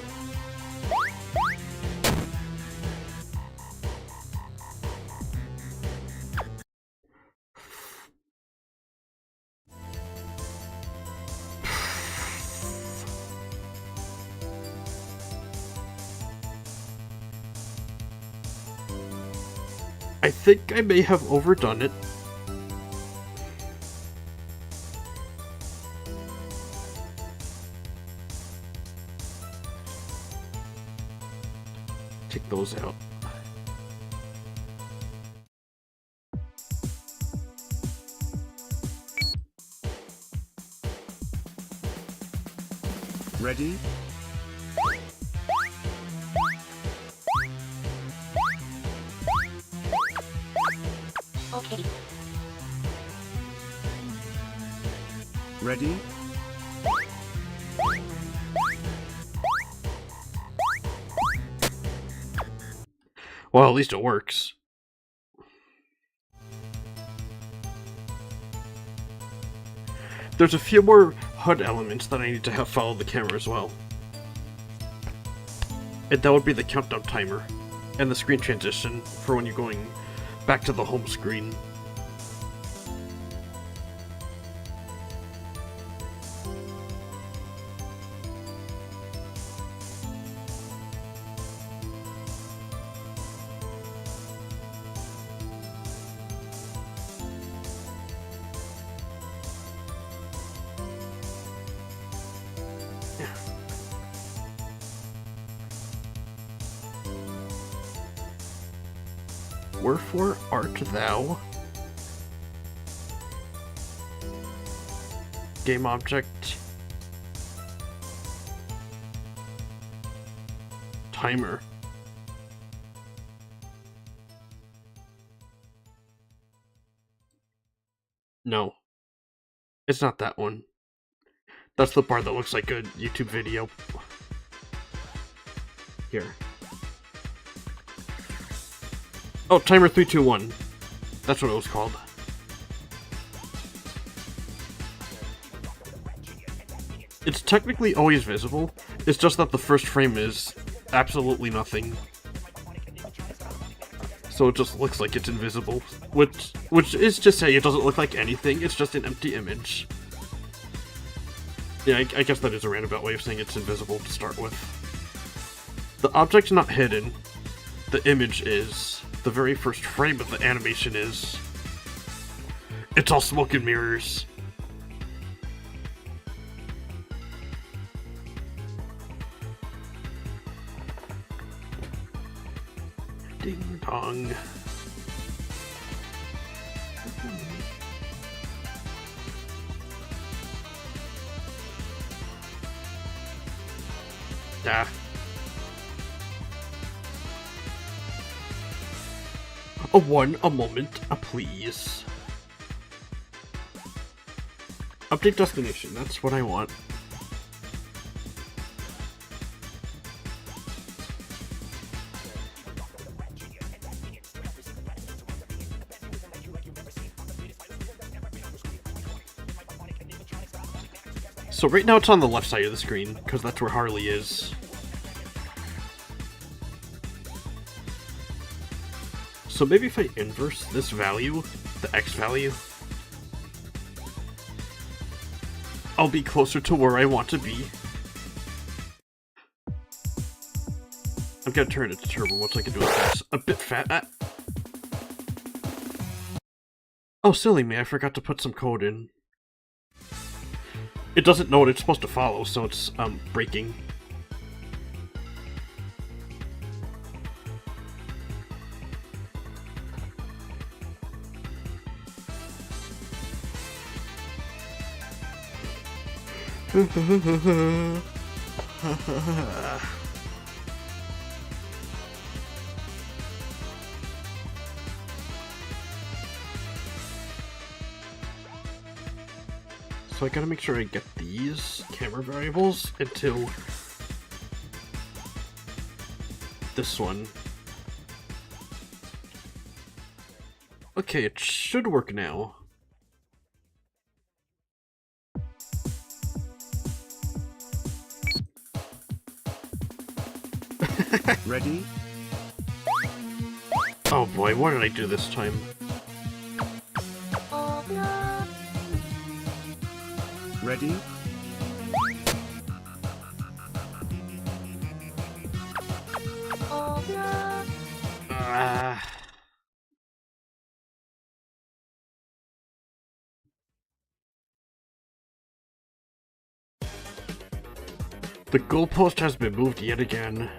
S1: I think I may have overdone it. Take those out.
S3: Ready?
S2: Okay.
S3: Ready?
S1: Well, at least it works. There's a few more HUD elements that I need to have follow the camera as well. And that would be the countdown timer and the screen transition for when you're going back to the home screen. Wherefore art thou? Game object. Timer. No. It's not that one. That's the part that looks like a YouTube video. Here. Oh, timer 321. That's what it was called. It's technically always visible. It's just that the first frame is absolutely nothing. So it just looks like it's invisible. Which is to say it doesn't look like anything, it's just an empty image. Yeah, I guess that is a roundabout way of saying it's invisible to start with. The object's not hidden. The image is. The very first frame of the animation is. It's all smoke and mirrors. Ding dong. Ah. A moment, please. Update destination, that's what I want. So right now it's on the left side of the screen, because that's where Harley is. So maybe if I inverse this value, the X value, I'll be closer to where I want to be. I'm gonna turn it to turbo once I can do it fast. A bit fat. Oh, silly me, I forgot to put some code in. It doesn't know what it's supposed to follow, so it's, breaking. So I gotta make sure I get these camera variables into this one. Okay, it should work now.
S3: Ready?
S1: Oh boy, what did I do this time?
S3: Ready?
S1: The goalpost has been moved yet again.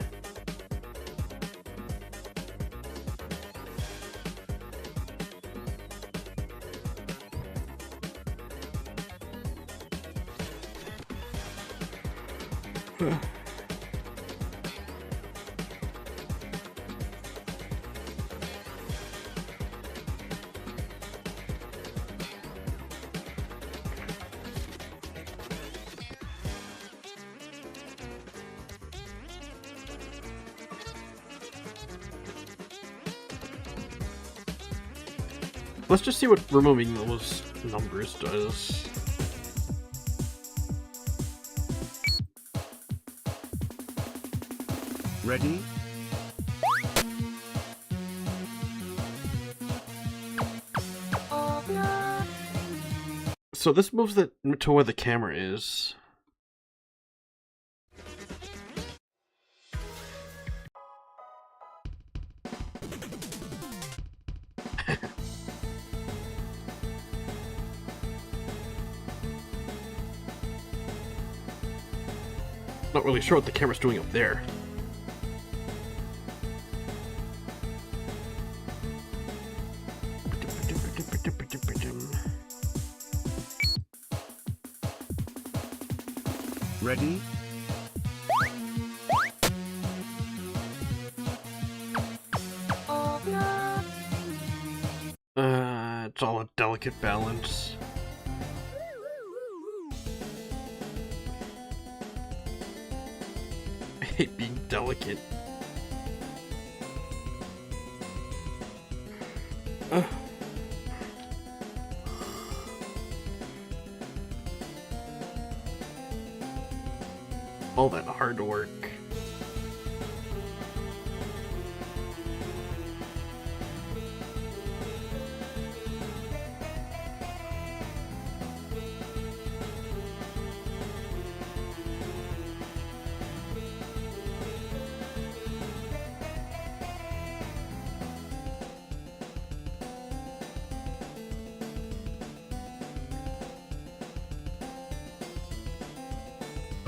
S1: Let's just see what removing those numbers does.
S3: Ready?
S1: So this moves it to where the camera is. Not really sure what the camera's doing up there.
S3: Ready?
S1: It's all a delicate balance. I hate being delicate. All that hard work.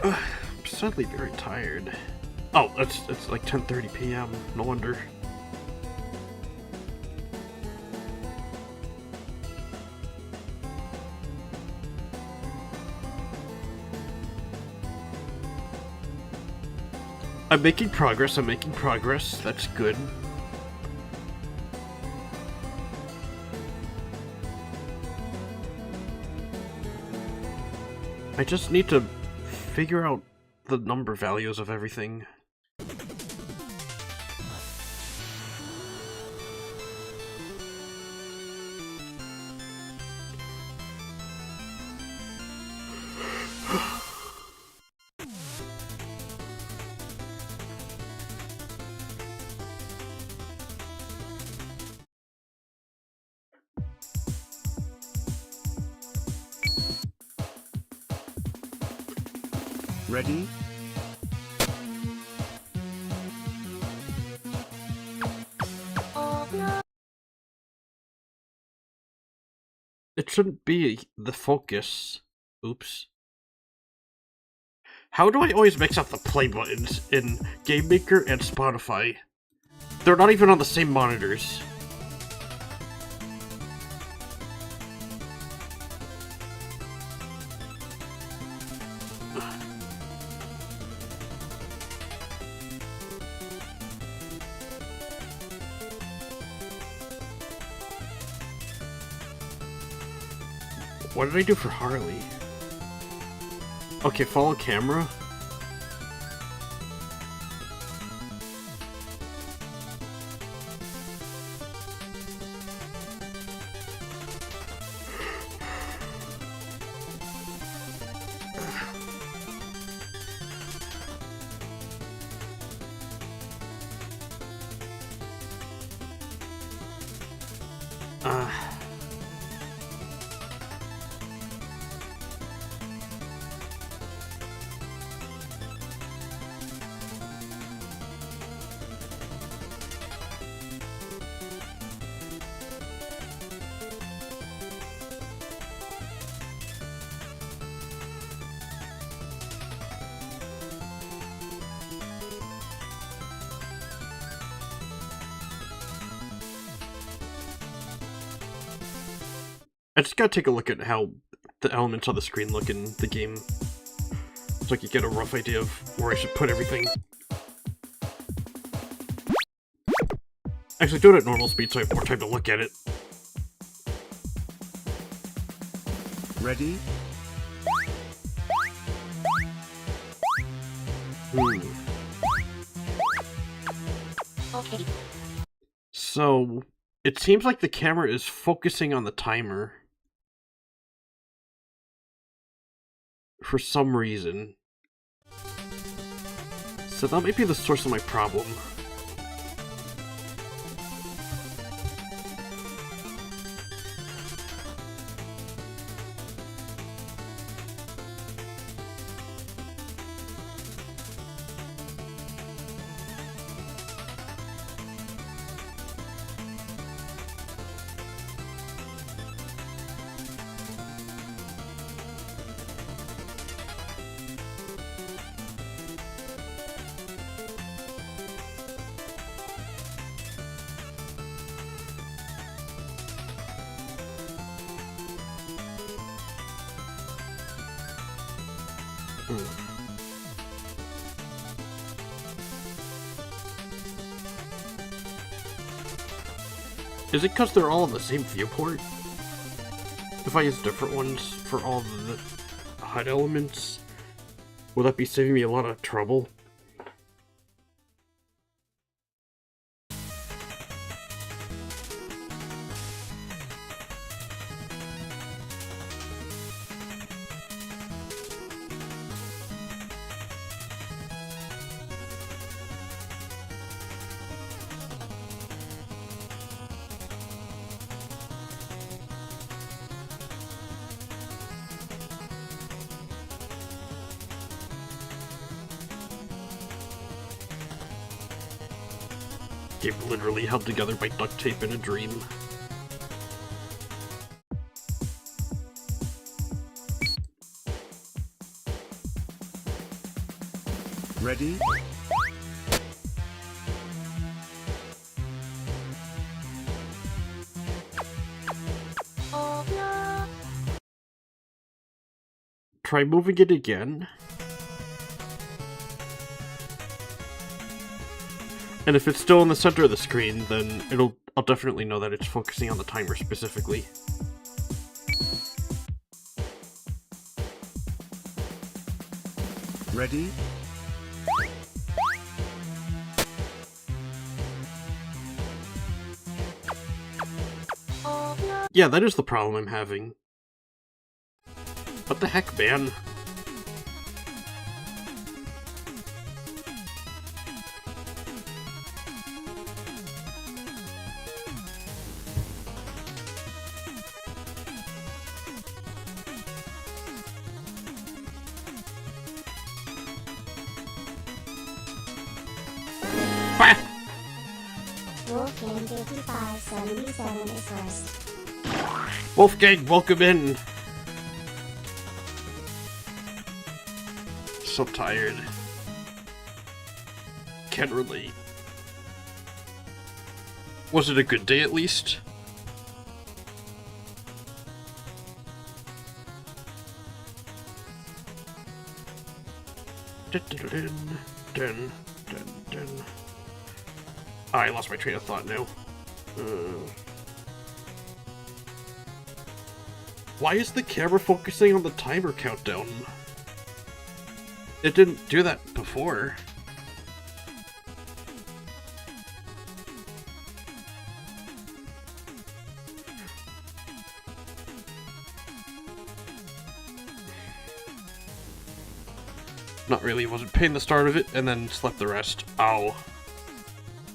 S1: I'm suddenly very tired. Oh, it's like 10:30 p.m. No wonder. I'm making progress, that's good. I just need to figure out the number values of everything.
S3: Ready?
S1: It shouldn't be the focus. Oops. How do I always mix up the play buttons in Game Maker and Spotify? They're not even on the same monitors. What did I do for Harley? Okay, follow camera. I just gotta take a look at how the elements on the screen look in the game, so I can get a rough idea of where I should put everything. Actually, do it at normal speed so I have more time to look at it.
S3: Ready?
S2: Okay.
S1: So, it seems like the camera is focusing on the timer. For some reason. So that might be the source of my problem. Is it because they're all in the same viewport? If I use different ones for all the HUD elements, will that be saving me a lot of trouble? Game literally held together by duct tape in a dream.
S3: Ready?
S2: Oh no.
S1: Try moving it again. And if it's still in the center of the screen, then I'll definitely know that it's focusing on the timer specifically.
S3: Ready?
S2: Oh no.
S1: Yeah, that is the problem I'm having. What the heck, man?
S4: Wolfgang 5577 is first.
S1: Wolfgang, welcome in. So tired. Can't relate. Was it a good day at least? Dun, dun, dun, dun, dun. I lost my train of thought now. Why is the camera focusing on the timer countdown? It didn't do that before. Not really, wasn't paying the start of it, and then slept the rest. Ow.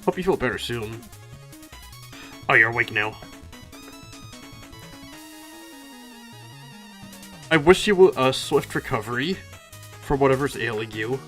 S1: Hope you feel better soon. Oh, you're awake now. I wish you a swift recovery from whatever's ailing you.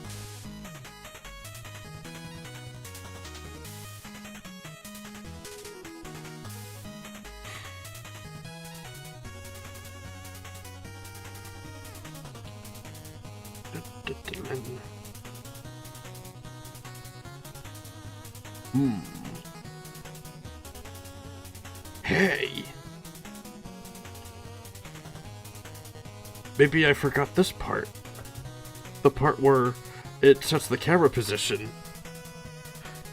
S1: Hey! Maybe I forgot this part. The part where it sets the camera position.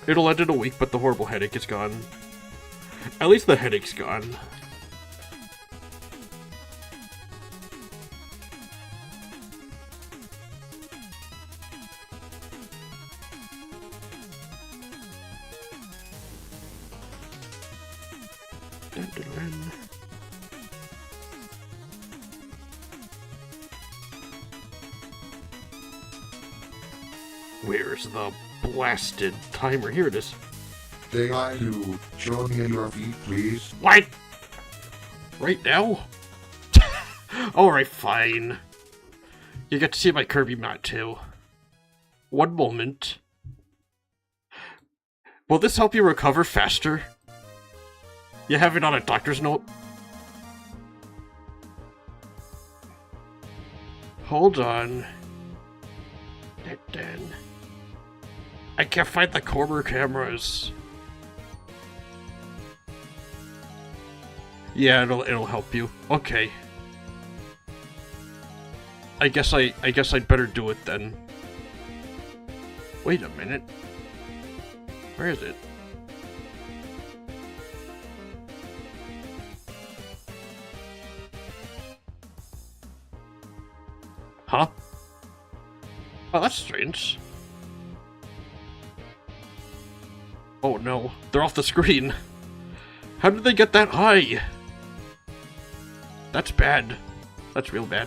S1: It'll end in a week, but the horrible headache is gone. At least the headache's gone. Dun, dun, dun. Where's the blasted timer? Here it is.
S4: Say hi to show me your feet, please.
S1: What? Right now? Alright, fine. You get to see my Kirby mat too. One moment. Will this help you recover faster? You have it on a doctor's note? Hold on. Dun. I can't find the corner cameras. Yeah, it'll help you. Okay. I guess I'd better do it then. Wait a minute. Where is it? Huh? Oh, that's strange. Oh no, they're off the screen. How did they get that high? That's bad. That's real bad.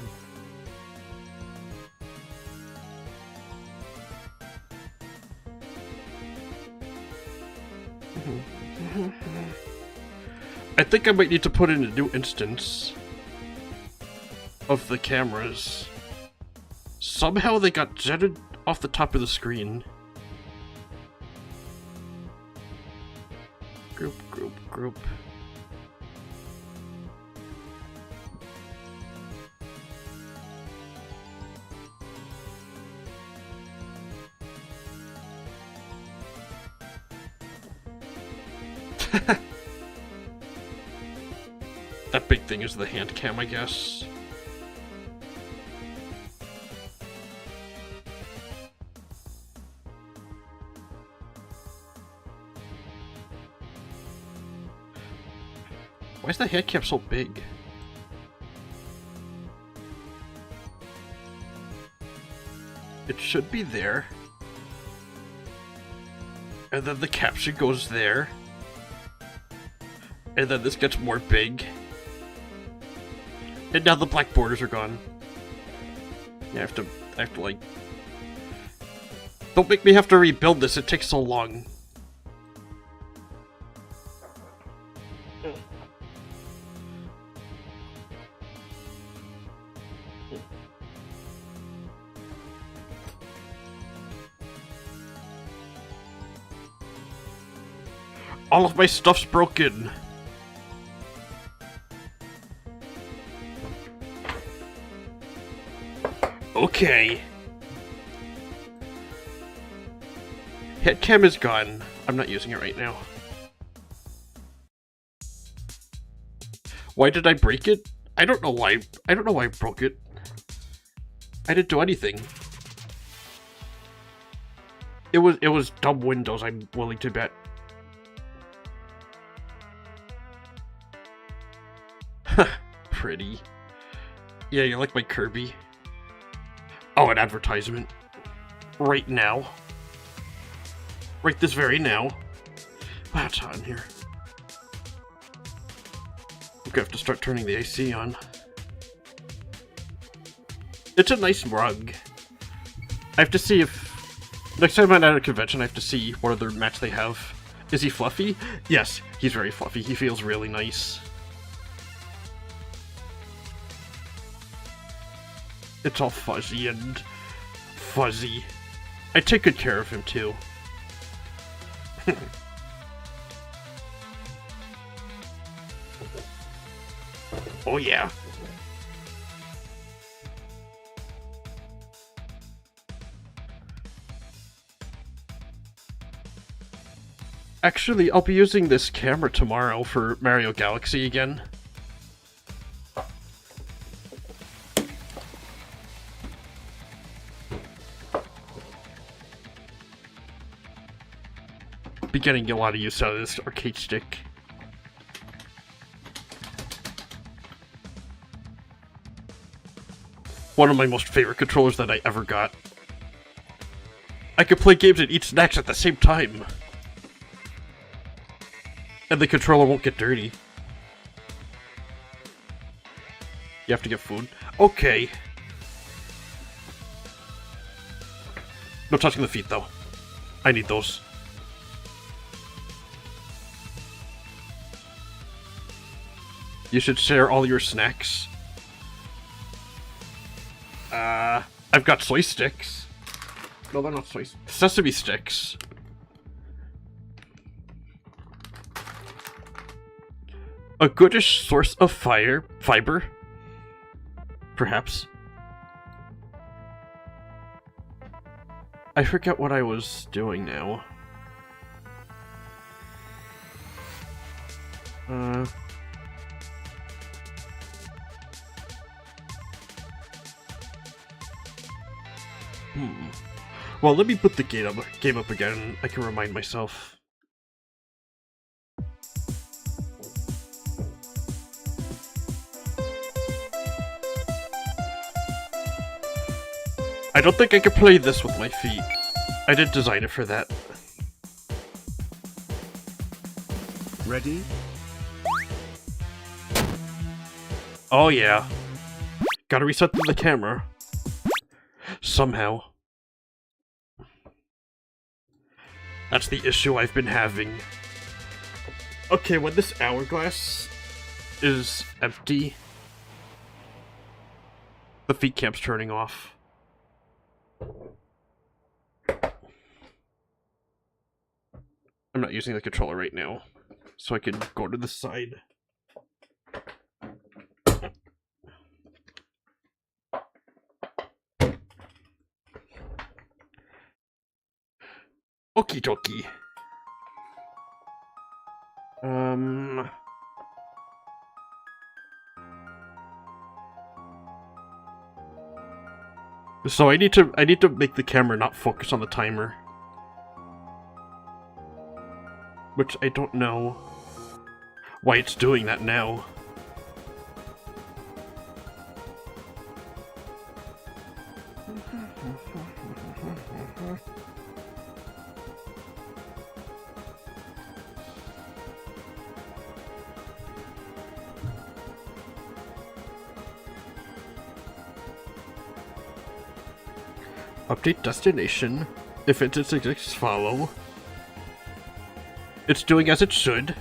S1: I think I might need to put in a new instance of the cameras. Somehow they got jetted off the top of the screen. Group. That big thing is the hand cam, I guess. Why is the hand cam so big? It should be there. And then the caption goes there. And then this gets more big. And now the black borders are gone. I have to like... Don't make me have to rebuild this, it takes so long. All of my stuff's broken. Okay. Head cam is gone. I'm not using it right now. Why did I break it? I don't know why. I don't know why I broke it. I didn't do anything. It was dumb Windows, I'm willing to bet. Pretty. Yeah, you like my Kirby. Oh, an advertisement. Right now. Right this very now. Wow, it's hot in here. I'm gonna have to start turning the AC on. It's a nice rug. I have to see if... Next time I'm at a convention, I have to see what other mats they have. Is he fluffy? Yes, he's very fluffy. He feels really nice. It's all fuzzy and... fuzzy. I take good care of him, too. Oh, yeah. Actually, I'll be using this camera tomorrow for Mario Galaxy again. Be getting a lot of use out of this arcade stick. One of my most favorite controllers that I ever got. I could play games and eat snacks at the same time. And the controller won't get dirty. You have to get food? Okay. No touching the feet, though. I need those. You should share all your snacks. I've got soy sticks. No, they're not soy sticks. Sesame sticks. A goodish source of fiber? Perhaps. I forget what I was doing now. Well, let me put the game up again. I can remind myself. I don't think I could play this with my feet. I didn't design it for that.
S3: Ready?
S1: Oh yeah. Gotta reset the camera. Somehow. That's the issue I've been having. Okay, when this hourglass is empty, the feet camp's turning off. I'm not using the controller right now, so I can go to the side. Okie dokie. So I need to make the camera not focus on the timer. Which I don't know why it's doing that now. Update destination. If it exists, follow. It's doing as it should.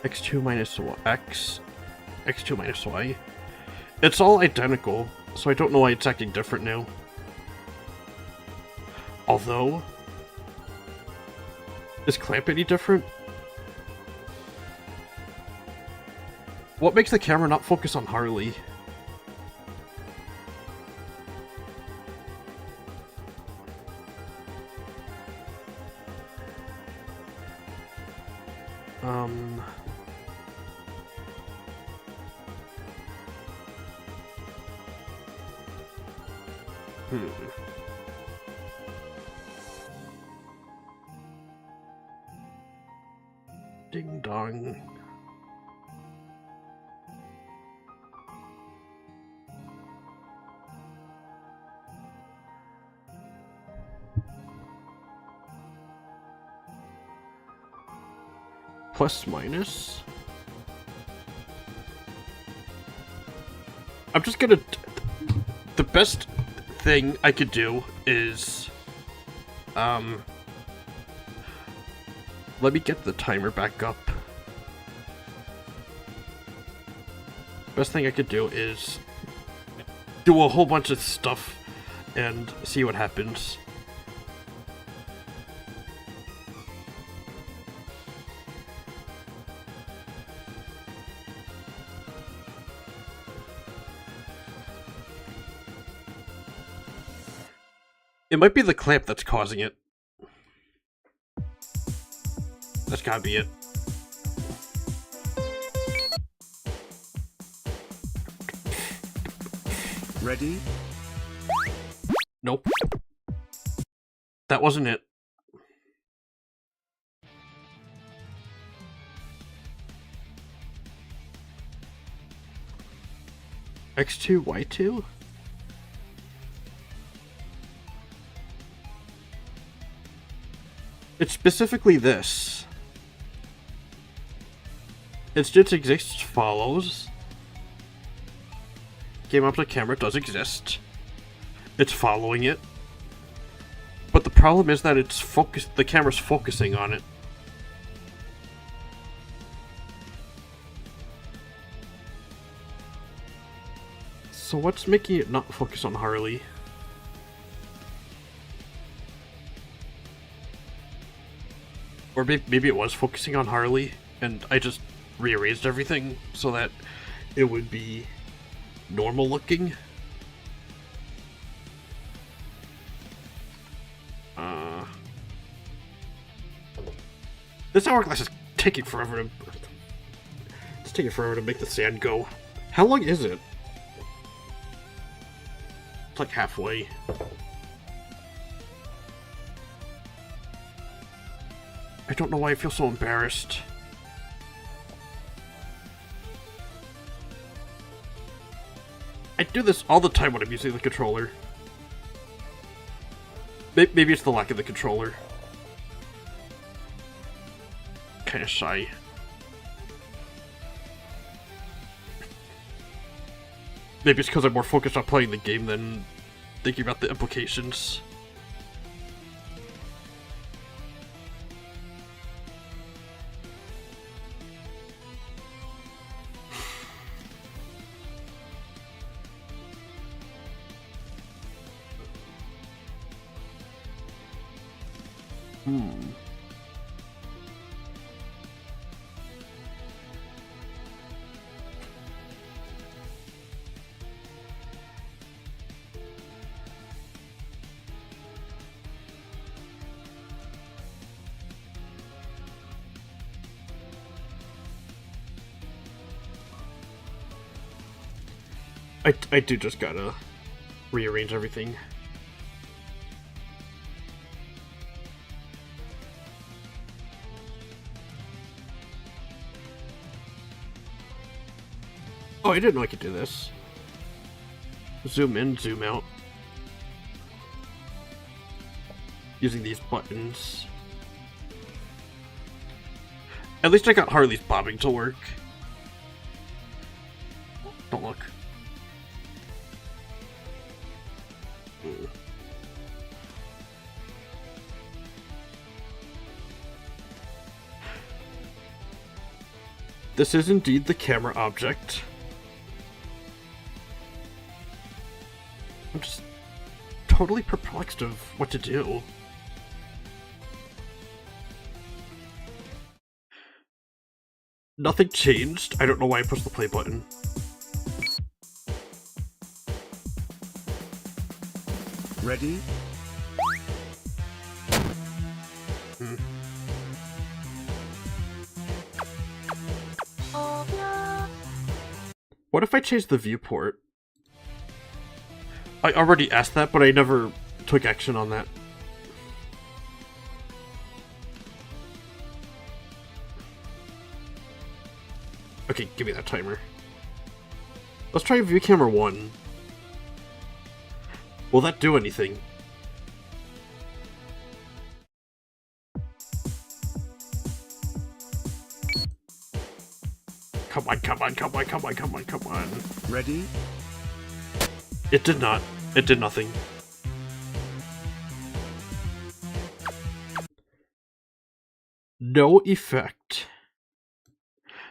S1: X2 minus X. X2 minus Y. It's all identical, so I don't know why it's acting different now. Although... Is clamp any different? What makes the camera not focus on Harley? Ding dong. Plus minus? I'm just gonna... The best thing I could do is... Let me get the timer back up. Best thing I could do is... do a whole bunch of stuff and see what happens. It might be the clamp that's causing it. That's gotta be it.
S3: Ready?
S1: Nope. That wasn't it. X2, Y2? It's specifically this. Instance exists follows. Game object camera does exist. It's following it. But the problem is that it's the camera's focusing on it. So what's making it not focus on Harley? Or maybe it was focusing on Harley, and I just rearranged everything so that it would be normal looking. This hourglass is taking forever to... It's taking forever to make the sand go. How long is it? It's like halfway. I don't know why I feel so embarrassed. I do this all the time when I'm using the controller. Maybe it's the lack of the controller. Kinda shy. Maybe it's because I'm more focused on playing the game than thinking about the implications. I do just gotta rearrange everything. Oh, I didn't know I could do this. Zoom in, zoom out. Using these buttons. At least I got Harley's bobbing to work. Don't look. This is indeed the camera object. I'm just totally perplexed of what to do. Nothing changed. I don't know why I pushed the play button.
S3: Ready?
S2: Oh no.
S1: What if I change the viewport? I already asked that, but I never took action on that. Okay, give me that timer. Let's try view camera 1. Will that do anything? Come on, come on, come on, come on, come on, come on.
S3: Ready?
S1: It did not. It did nothing. No effect.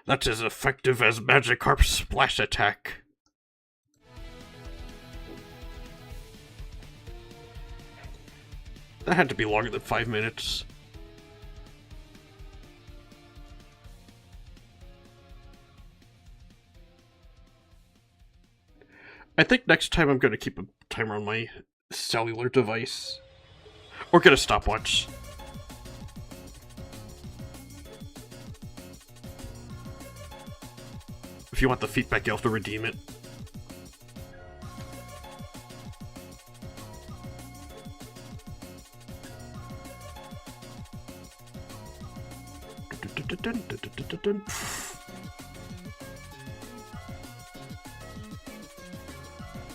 S1: That's as effective as Magikarp's splash attack. That had to be longer than 5 minutes. I think next time I'm going to keep a timer on my cellular device. Or get a stopwatch. If you want the feedback, you'll have to redeem it.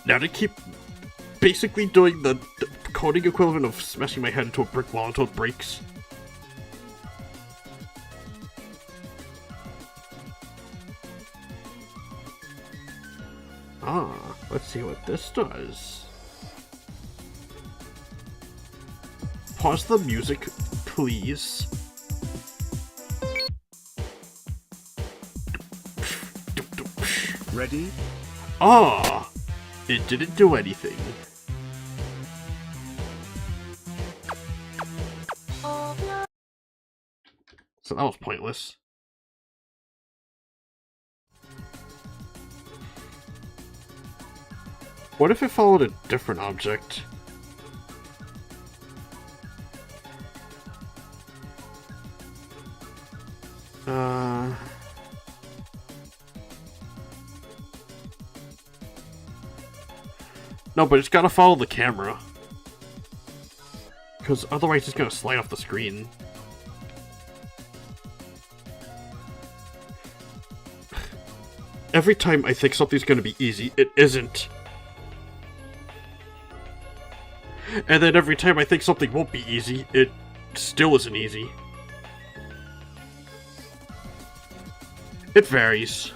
S1: Now to keep basically doing the coding equivalent of smashing my head into a brick wall until it breaks. Ah, let's see what this does. Pause the music, please.
S3: Ready?
S1: Ah! It didn't do anything.
S2: Oh no.
S1: So that was pointless. What if it followed a different object? No, but it's gotta follow the camera. Because otherwise it's gonna slide off the screen. Every time I think something's gonna be easy, it isn't. And then every time I think something won't be easy, it still isn't easy. It varies.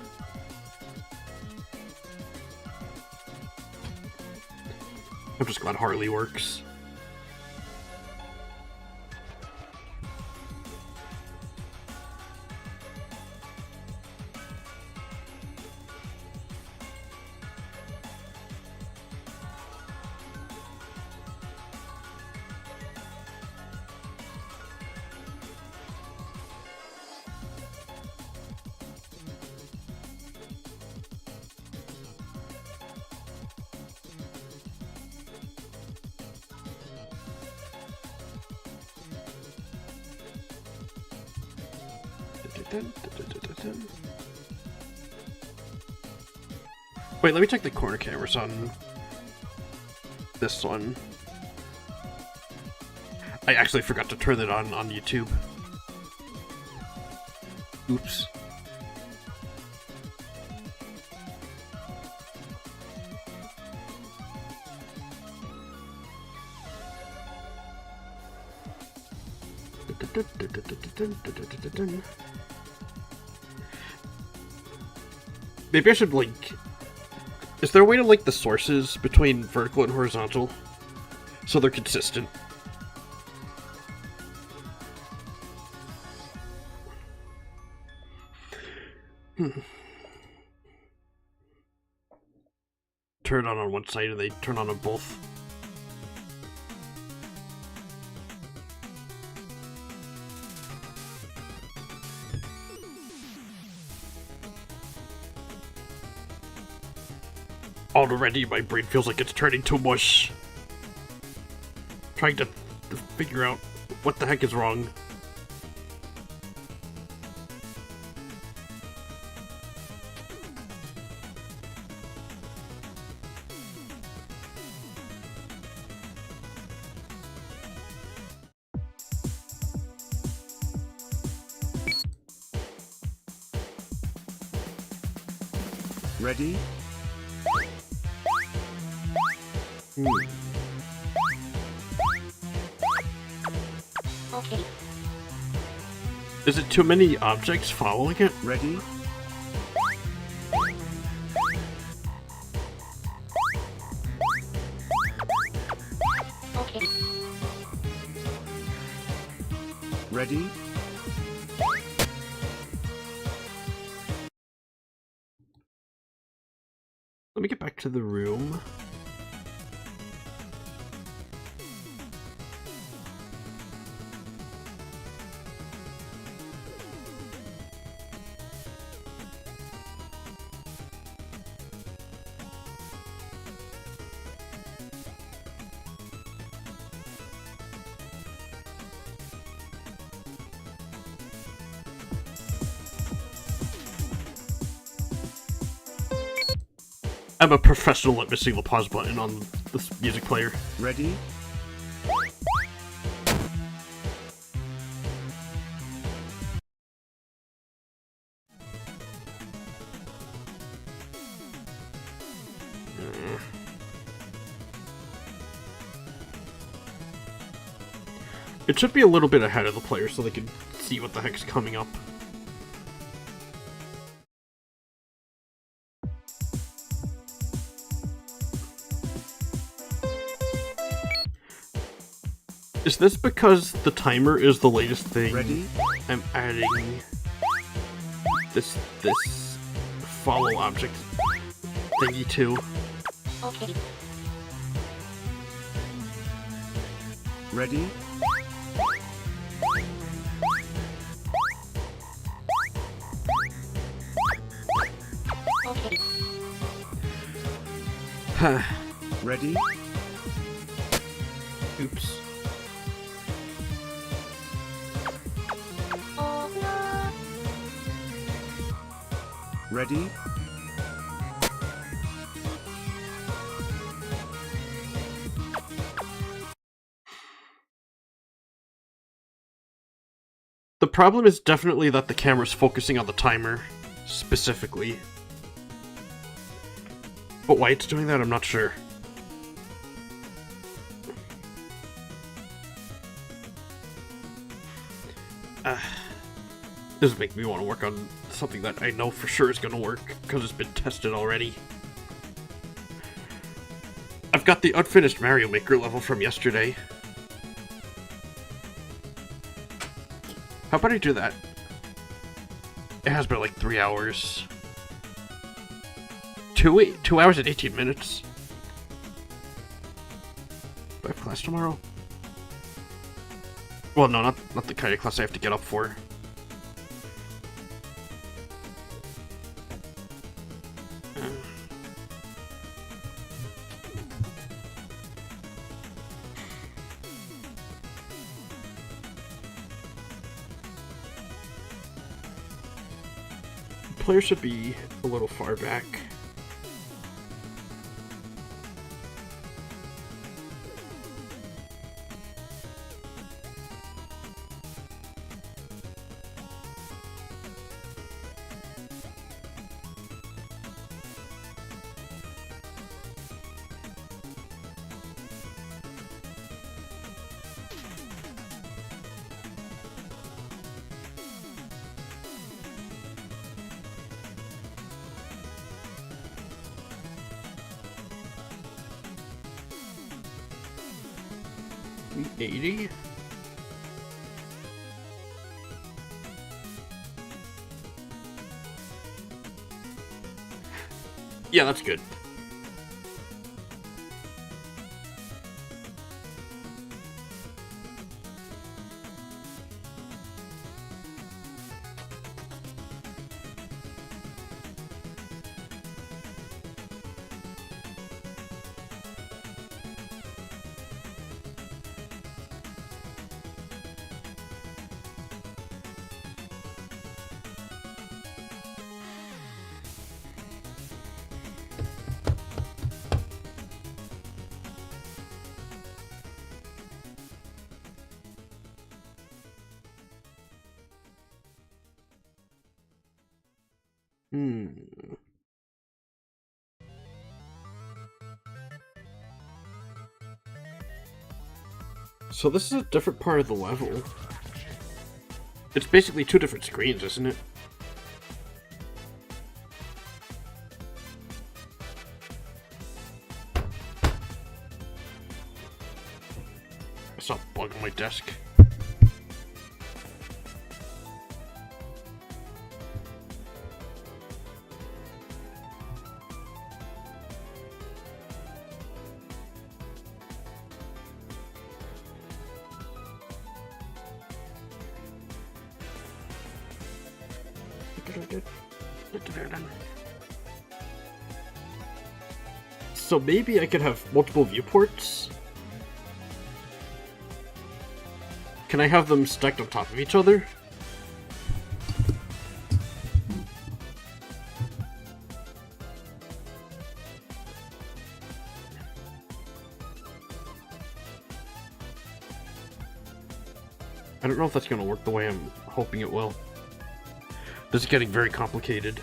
S1: I'm just glad Harley works. Wait, let me check the corner cameras on this one. I actually forgot to turn it on YouTube. Oops. Maybe I should link. Is there a way to link the sources between vertical and horizontal so they're consistent? Turn on one side and they turn on both. Already, my brain feels like it's turning to mush. Trying to figure out what the heck is wrong.
S3: Ready?
S2: Okay.
S1: Is it too many objects following it?
S3: Ready?
S2: Okay.
S3: Ready?
S1: Let me get back to the room. I'm a professional at missing the pause button on this music player.
S3: Ready?
S1: It should be a little bit ahead of the player so they can see what the heck's coming up. Is this because the timer is the latest thing?
S3: Ready?
S1: I'm adding this follow object thingy to.
S2: Okay.
S3: Ready?
S2: Okay.
S3: Ready?
S1: Oops.
S2: Oh no.
S3: Ready?
S1: The problem is definitely that the camera's focusing on the timer, specifically. But why it's doing that, I'm not sure. This is making me want to work on something that I know for sure is going to work, because it's been tested already. I've got the unfinished Mario Maker level from yesterday. How about I do that? It has been like 3 hours. 2 hours and 18 minutes. Do I have class tomorrow? Well, no, not the kind of class I have to get up for. Player should be a little far back. $80? Yeah, that's good. So this is a different part of the level. It's basically two different screens, isn't it? I saw a bug on my desk. So maybe I could have multiple viewports? Can I have them stacked on top of each other? I don't know if that's going to work the way I'm hoping it will. This is getting very complicated.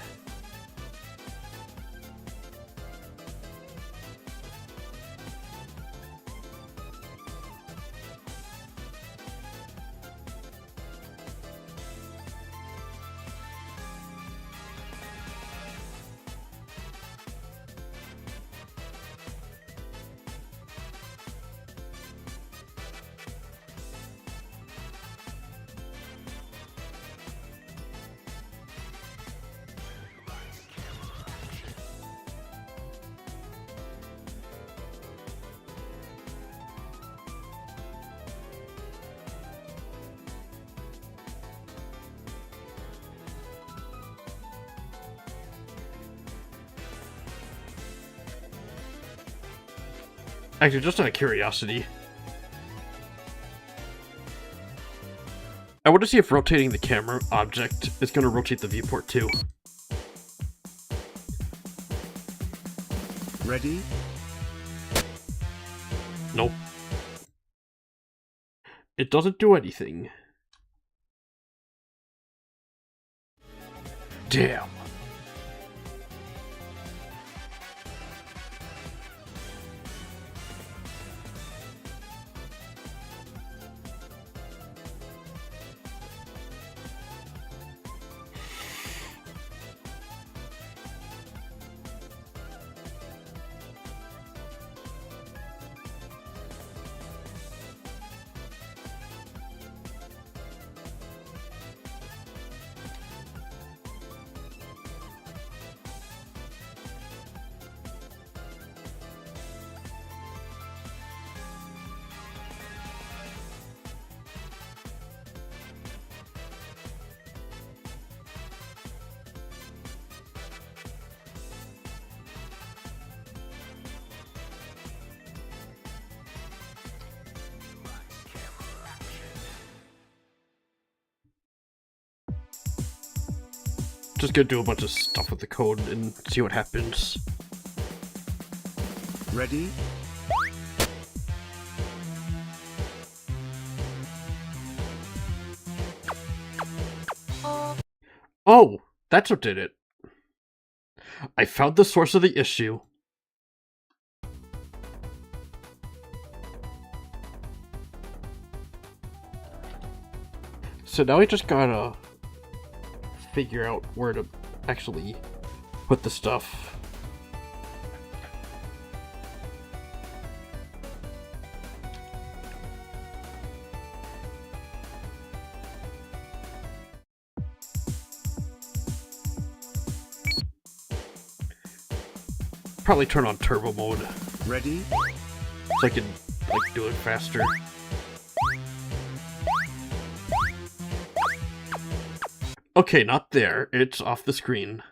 S1: Actually, just out of curiosity, I want to see if rotating the camera object is going to rotate the viewport too.
S3: Ready?
S1: Nope. It doesn't do anything. Damn. Just gonna do a bunch of stuff with the code and see what happens.
S3: Ready?
S1: Oh, that's what did it. I found the source of the issue. So now I just gotta figure out where to actually put the stuff. Probably turn on turbo mode
S3: Ready?
S1: so I can like do it faster. Okay, not there. It's off the screen.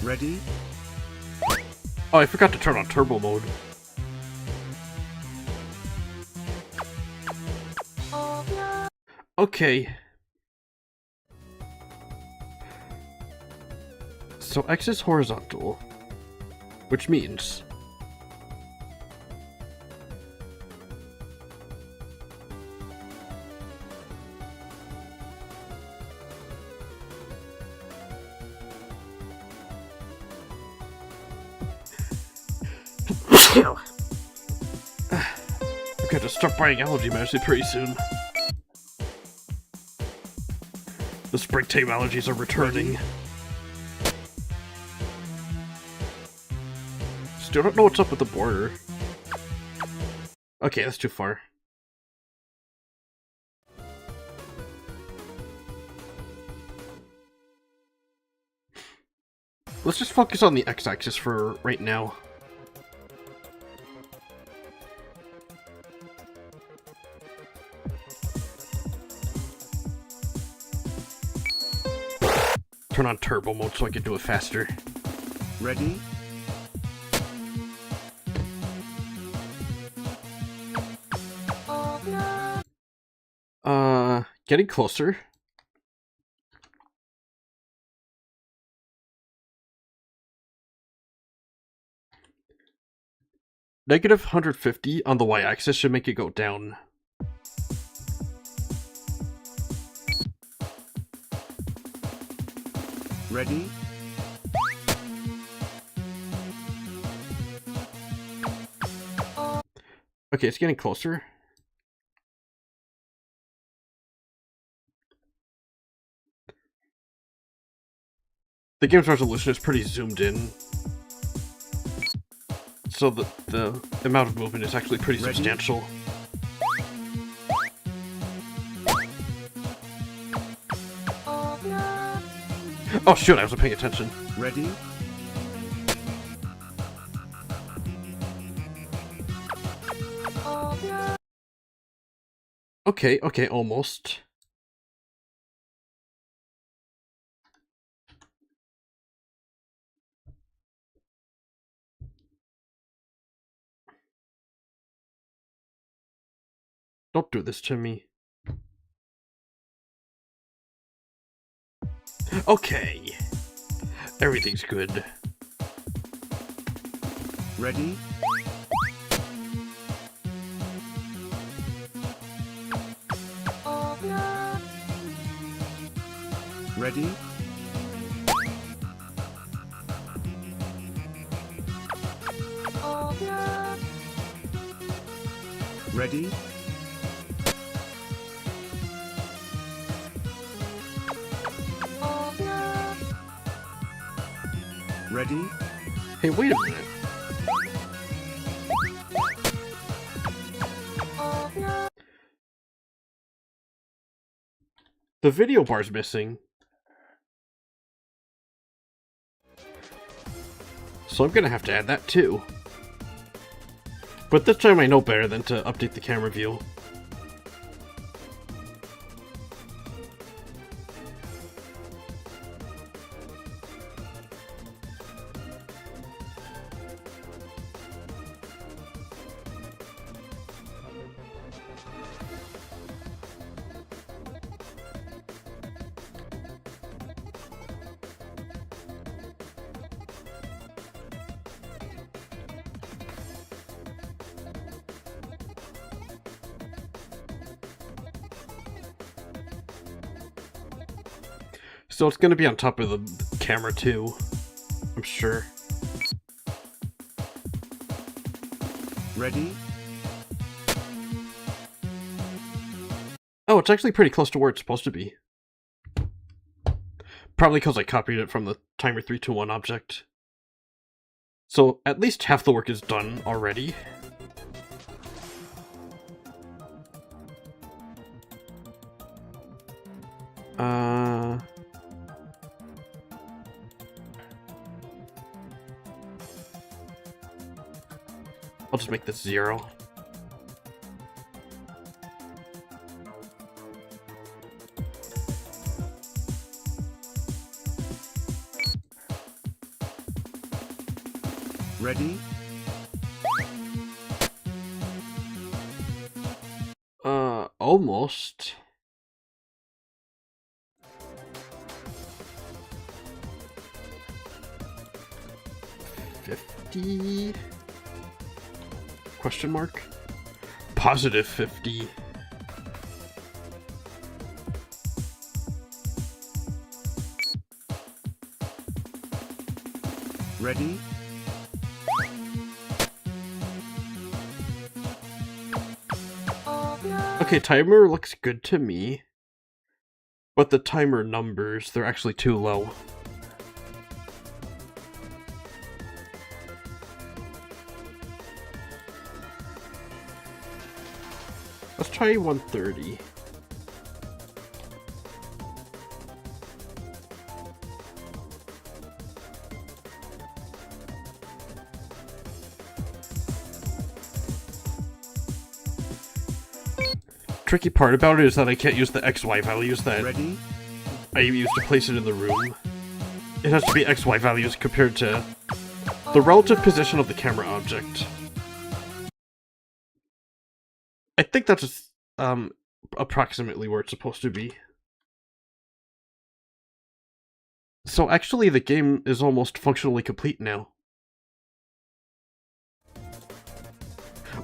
S3: Ready?
S1: Oh, I forgot to turn on turbo mode.
S2: Oh no.
S1: Okay. So X is horizontal, which means I'm going to start buying allergy medicine pretty soon. The springtime allergies are returning. Still don't know what's up with the border. Okay, that's too far. Let's just focus on the x-axis for right now. Turn on turbo mode so I can do it faster.
S3: Ready?
S2: Oh no.
S1: Getting closer. Negative 150 on the y-axis should make it go down.
S3: Ready?
S1: Okay, it's getting closer. The game's resolution is pretty zoomed in, so the amount of movement is actually pretty
S3: Ready?
S1: substantial.
S2: Oh no.
S1: Oh shoot, I wasn't paying attention.
S3: Ready?
S2: Oh no.
S1: Okay, almost. Don't do this to me. Okay. Everything's good.
S3: Ready?
S2: Oh no.
S3: Ready?
S2: Oh no.
S3: Ready?
S2: Oh no.
S3: Ready?
S1: Hey, wait a minute.
S2: Oh no.
S1: The video bar's missing. So I'm gonna have to add that too. But this time I know better than to update the camera view. So it's gonna be on top of the camera too, I'm sure.
S3: Ready?
S1: Oh, it's actually pretty close to where it's supposed to be. Probably because I copied it from the timer 321 object. So at least half the work is done already. I'll just make this 0.
S3: Ready?
S1: Almost. $50? Question mark? Positive 50.
S3: Ready?
S1: Okay, timer looks good to me. But the timer numbers, they're actually too low. Let's try 130. Tricky part about it is that I can't use the XY values that
S3: Ready?
S1: I used to place it in the room. It has to be XY values compared to the relative position of the camera object. I think that's approximately where it's supposed to be. So actually the game is almost functionally complete now.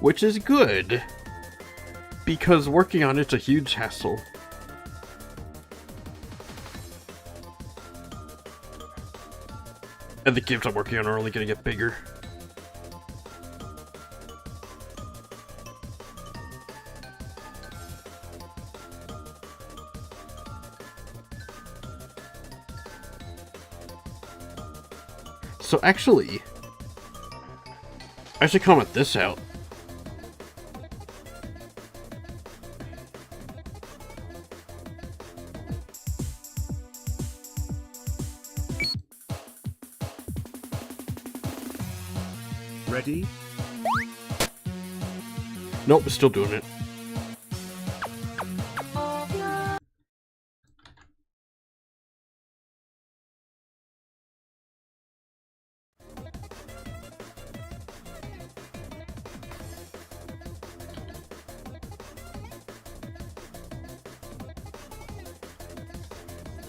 S1: Which is good, because working on it's a huge hassle. And the games I'm working on are only going to get bigger. So actually, I should comment this out.
S3: Ready?
S1: Nope, it's still doing it.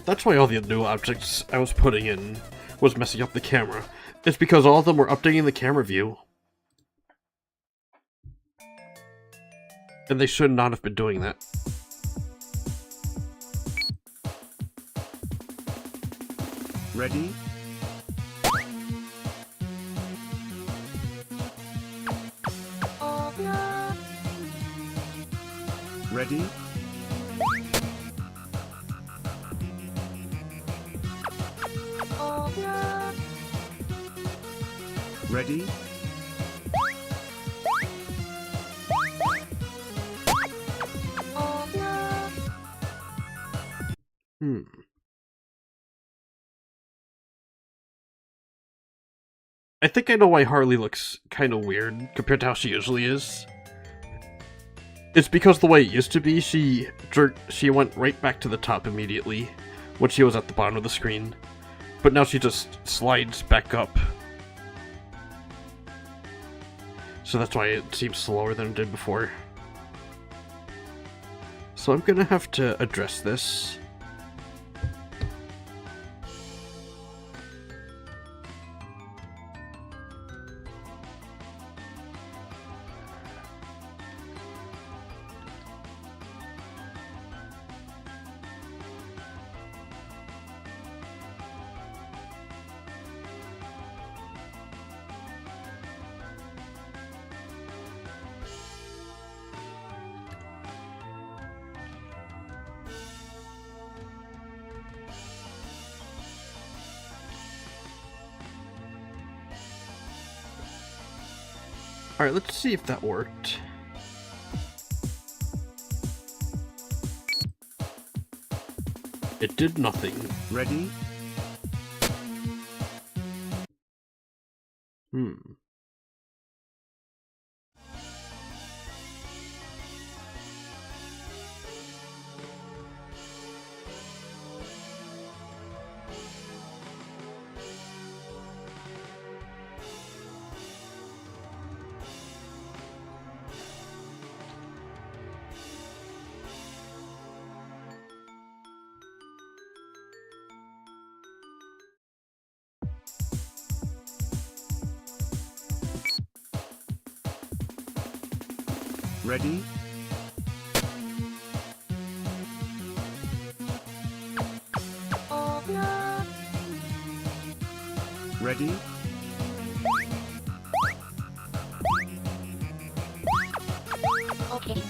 S1: That's why all the new objects I was putting in was messing up the camera. It's because all of them were updating the camera view. And they should not have been doing that.
S3: Ready? Ready? Ready?
S1: I think I know why Harley looks kind of weird compared to how she usually is. It's because the way it used to be, she went right back to the top immediately when she was at the bottom of the screen. But now she just slides back up. So that's why it seems slower than it did before. So I'm gonna have to address this. Alright, let's see if that worked. It did nothing.
S3: Ready? Ready?
S2: Oh no.
S3: Ready?
S2: Okay.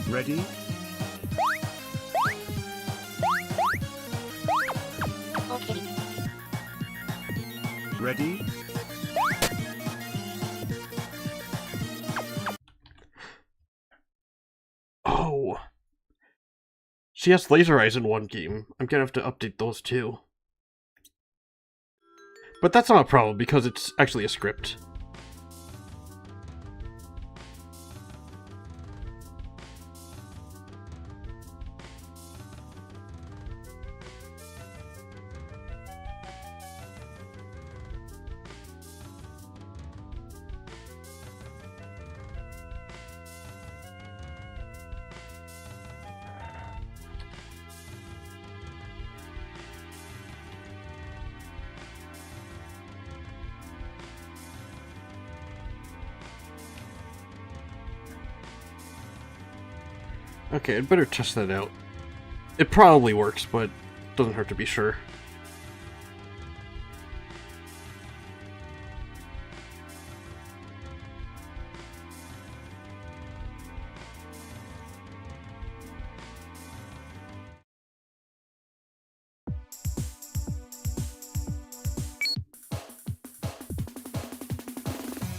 S3: Ready?
S2: Okay.
S3: Ready?
S1: Oh. She has laser eyes in one game. I'm gonna have to update those too. But that's not a problem because it's actually a script. Okay, I'd better test that out. It probably works, but doesn't hurt to be sure.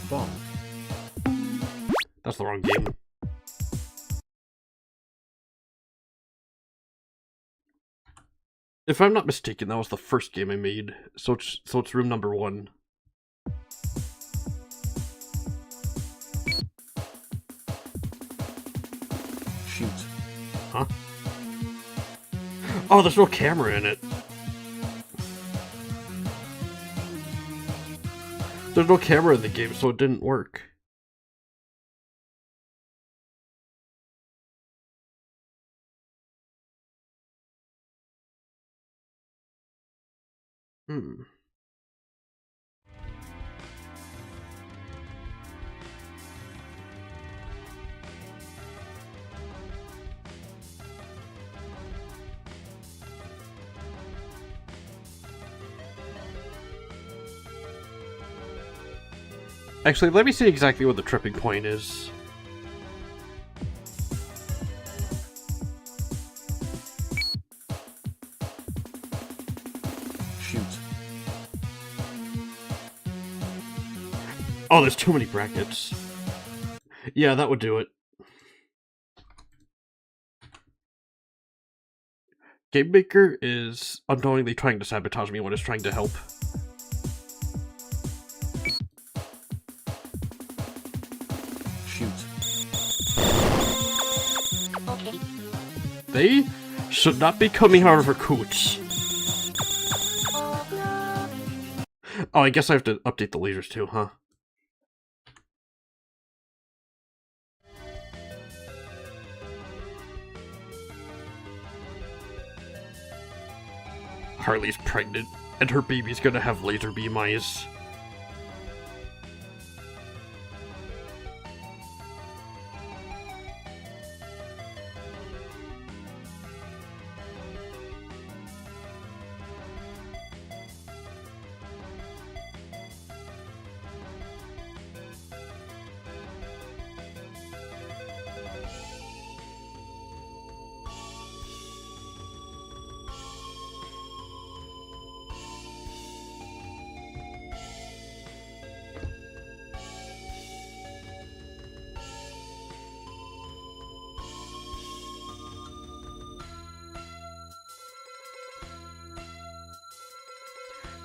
S3: Bonk.
S1: That's the wrong game. If I'm not mistaken, that was the first game I made, so it's room number 1.
S3: Shoot.
S1: Huh? Oh, there's no camera in it. There's no camera in the game, so it didn't work. Hmm. Actually, let me see exactly what the tripping point is.
S3: Shoot.
S1: Oh, there's too many brackets. Yeah, that would do it. Game Maker is unknowingly trying to sabotage me when it's trying to help.
S3: Shoot.
S2: Okay.
S1: They should not be coming out of her coots.
S2: Oh no.
S1: Oh, I guess I have to update the lasers too, huh? Harley's pregnant, and her baby's gonna have laser beam eyes.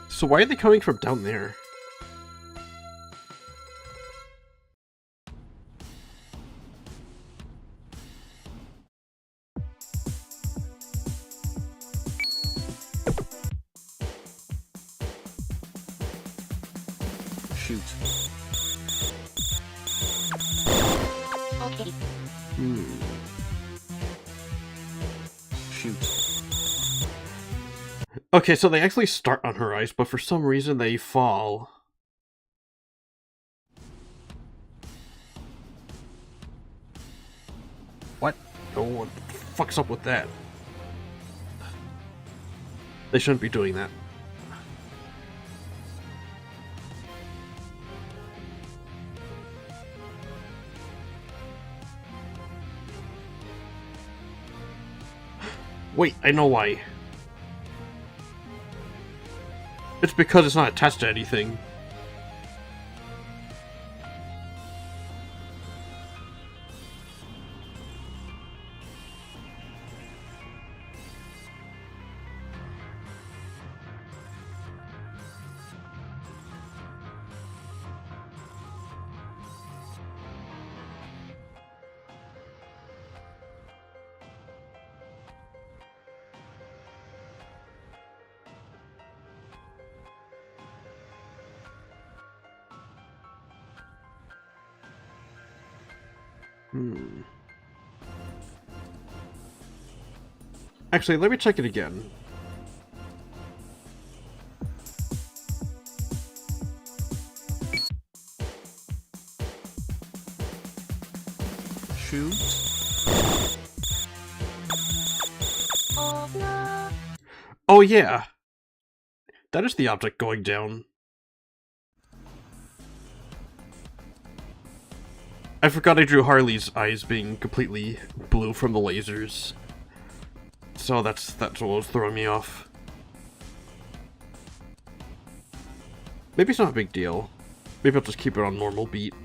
S1: So why are they coming from down there?
S3: Shoot.
S2: Okay.
S3: Shoot.
S1: Okay, so they actually start on her eyes, but for some reason they fall. Oh, what the fuck's up with that? They shouldn't be doing that. Wait, I know why. It's because it's not attached to anything. Actually, let me check it again.
S3: Shoot.
S2: Oh no.
S1: Oh yeah! That is the object going down. I forgot I drew Harley's eyes being completely blue from the lasers. So that's what was throwing me off. Maybe it's not a big deal. Maybe I'll just keep it on normal beat.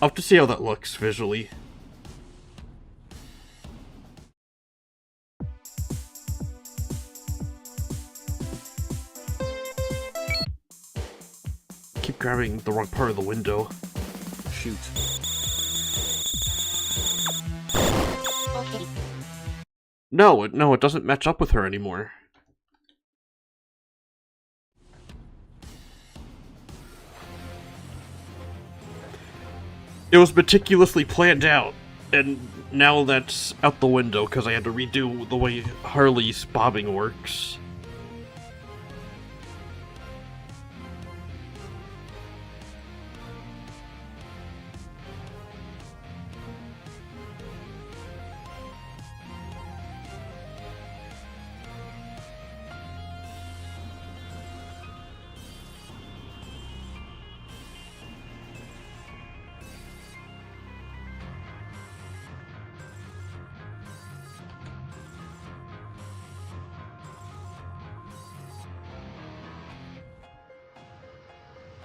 S1: I'll have to see how that looks visually. Keep grabbing the wrong part of the window.
S3: Shoot.
S2: Okay.
S1: No, it doesn't match up with her anymore. It was meticulously planned out, and now that's out the window because I had to redo the way Harley's bobbing works.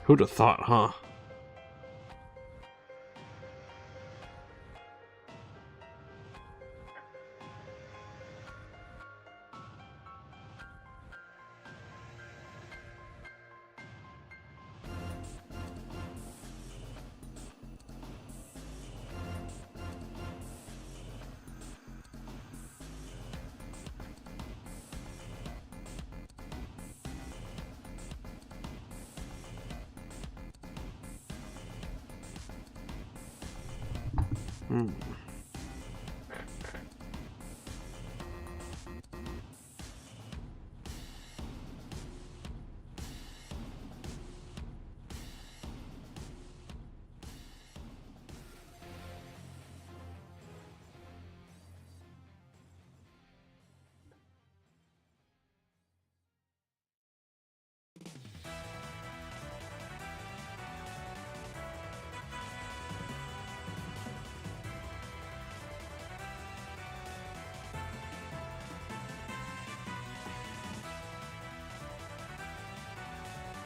S1: Who'd have thought, huh?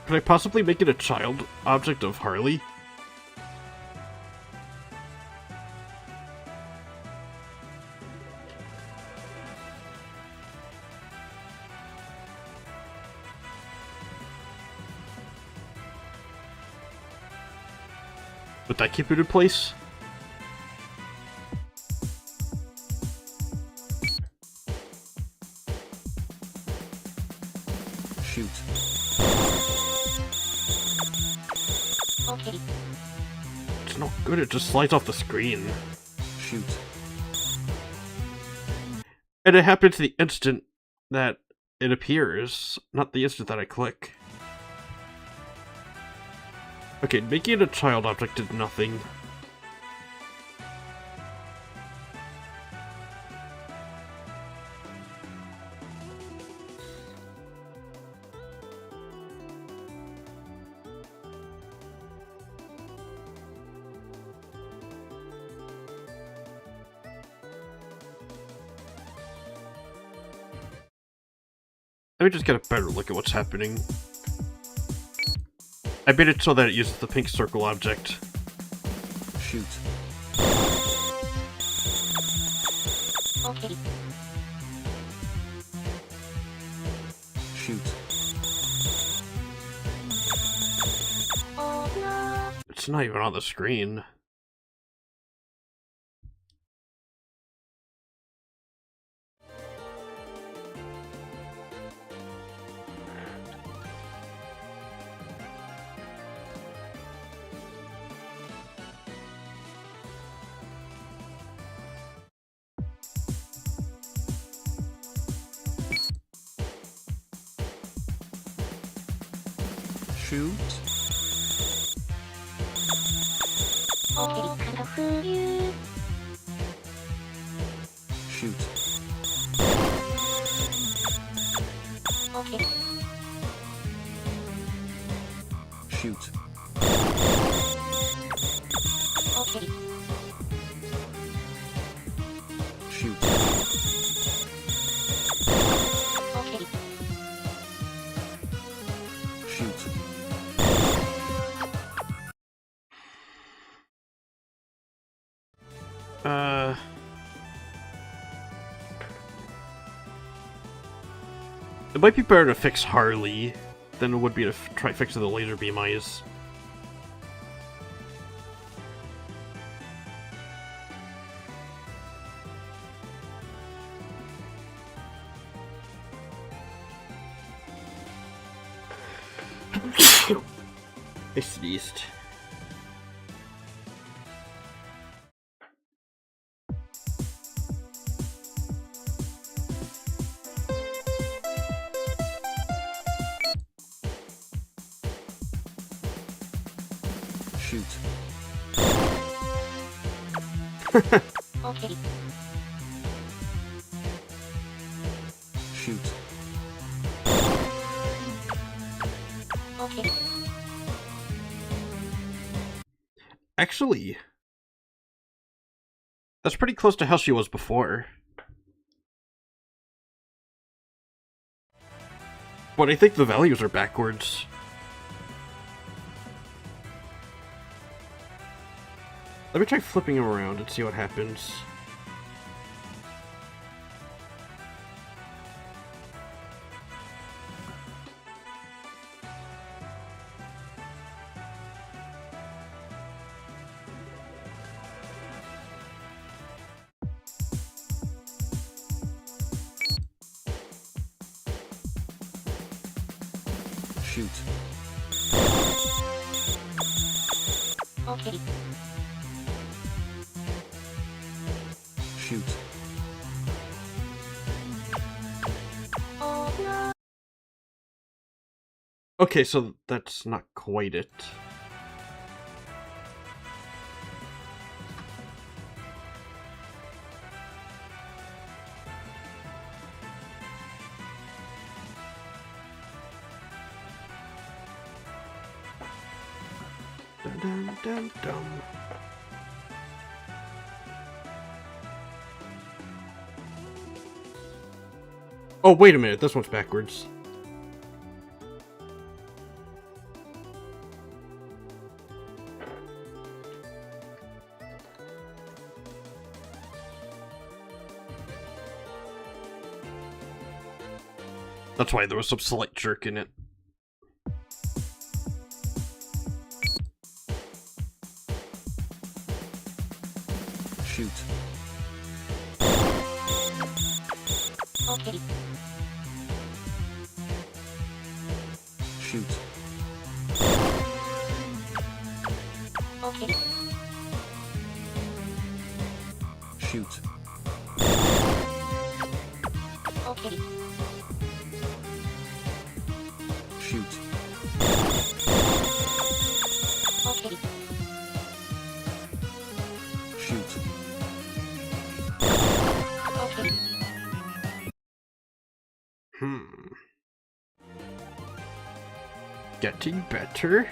S1: Could I possibly make it a child object of Harley? Would that keep it in place?
S3: Shoot.
S2: Okay.
S1: It's not good, it just slides off the screen.
S3: Shoot.
S1: And it happens the instant that it appears, not the instant that I click. Okay, making it a child object did nothing. Let me just get a better look at what's happening. I made it so that it uses the pink circle object.
S3: Shoot.
S2: Okay.
S3: Shoot.
S2: Oh no.
S1: It's not even on the screen.
S3: Shoot.
S2: Okay, kind of fool you.
S3: Shoot.
S2: Okay.
S3: Shoot.
S2: Okay.
S3: Shoot.
S2: Okay.
S3: Shoot.
S1: It might be better to fix Harley than it would be to try fixing the laser beam eyes. I sneezed.
S3: Shoot.
S2: Okay.
S3: Shoot.
S2: Okay.
S1: Actually, that's pretty close to how she was before. But I think the values are backwards. Let me try flipping him around and see what happens.
S3: Shoot.
S2: Okay.
S3: Shoot.
S2: Oh no.
S1: Okay, so that's not quite it. Dun dun dun dun. Oh, wait a minute, this one's backwards. That's why there was some slight jerk in it.
S3: Shoot.
S2: Okay.
S3: Shoot.
S2: Okay.
S3: Shoot.
S2: Okay.
S3: Shoot.
S2: Okay.
S3: Shoot.
S2: Okay.
S1: Getting better.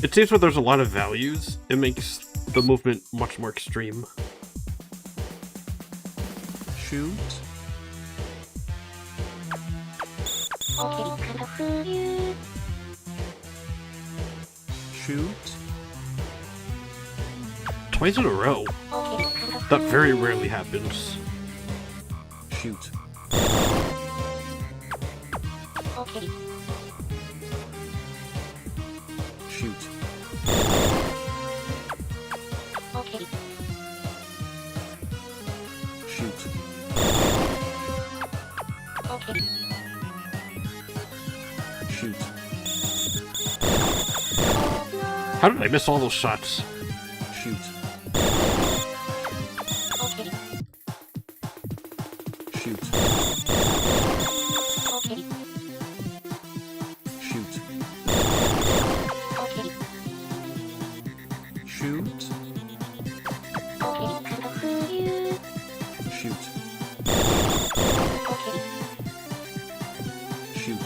S1: It seems where there's a lot of values, it makes the movement much more extreme.
S3: Shoot.
S2: Okay, kind of fool you.
S3: Shoot.
S1: Twice in a row.
S2: Okay, kind of
S1: That very rarely happens.
S3: Shoot.
S2: Okay,
S3: Shoot.
S2: okay,
S3: Shoot.
S2: okay,
S3: Shoot.
S1: How did I miss all those shots?
S3: Shoot.
S2: okay,
S3: Shoot.
S2: okay,
S3: Shoot.
S2: okay,
S3: Shoot.
S2: okay, kind of fool you.
S3: Shoot.
S2: Okay,
S3: Shoot.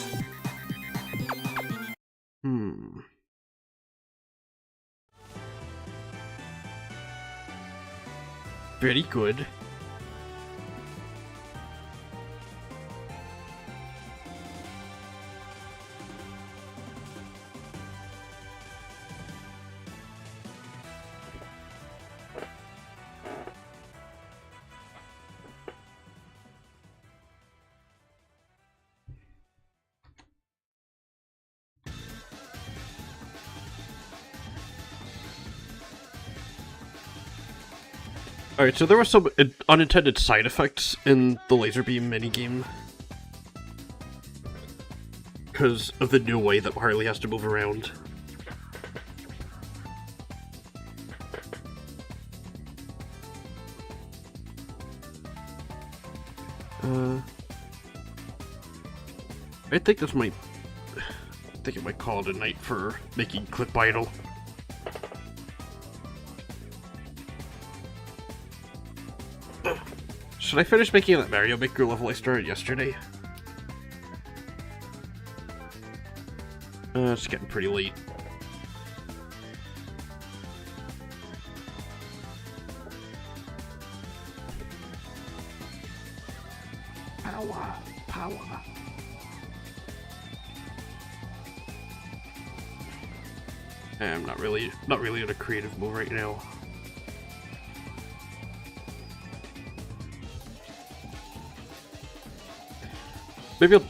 S1: Very good. Alright, so there were some unintended side effects in the laser beam minigame. Because of the new way that Harley has to move around. I think this might... I think it might call it a night for making Clip idle. Should I finish making that Mario Maker level I started yesterday? It's getting pretty late. Power, power. I'm not really in a creative mood right now.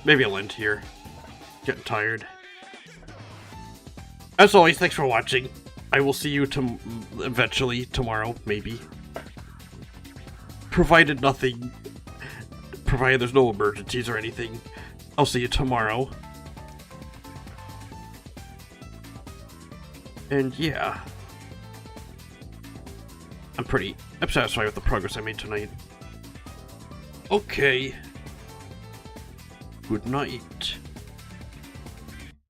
S1: Maybe I'll end here. Getting tired. As always, thanks for watching. I will see you eventually tomorrow, maybe. Provided there's no emergencies or anything, I'll see you tomorrow. And yeah. I'm satisfied with the progress I made tonight. Okay. Good night.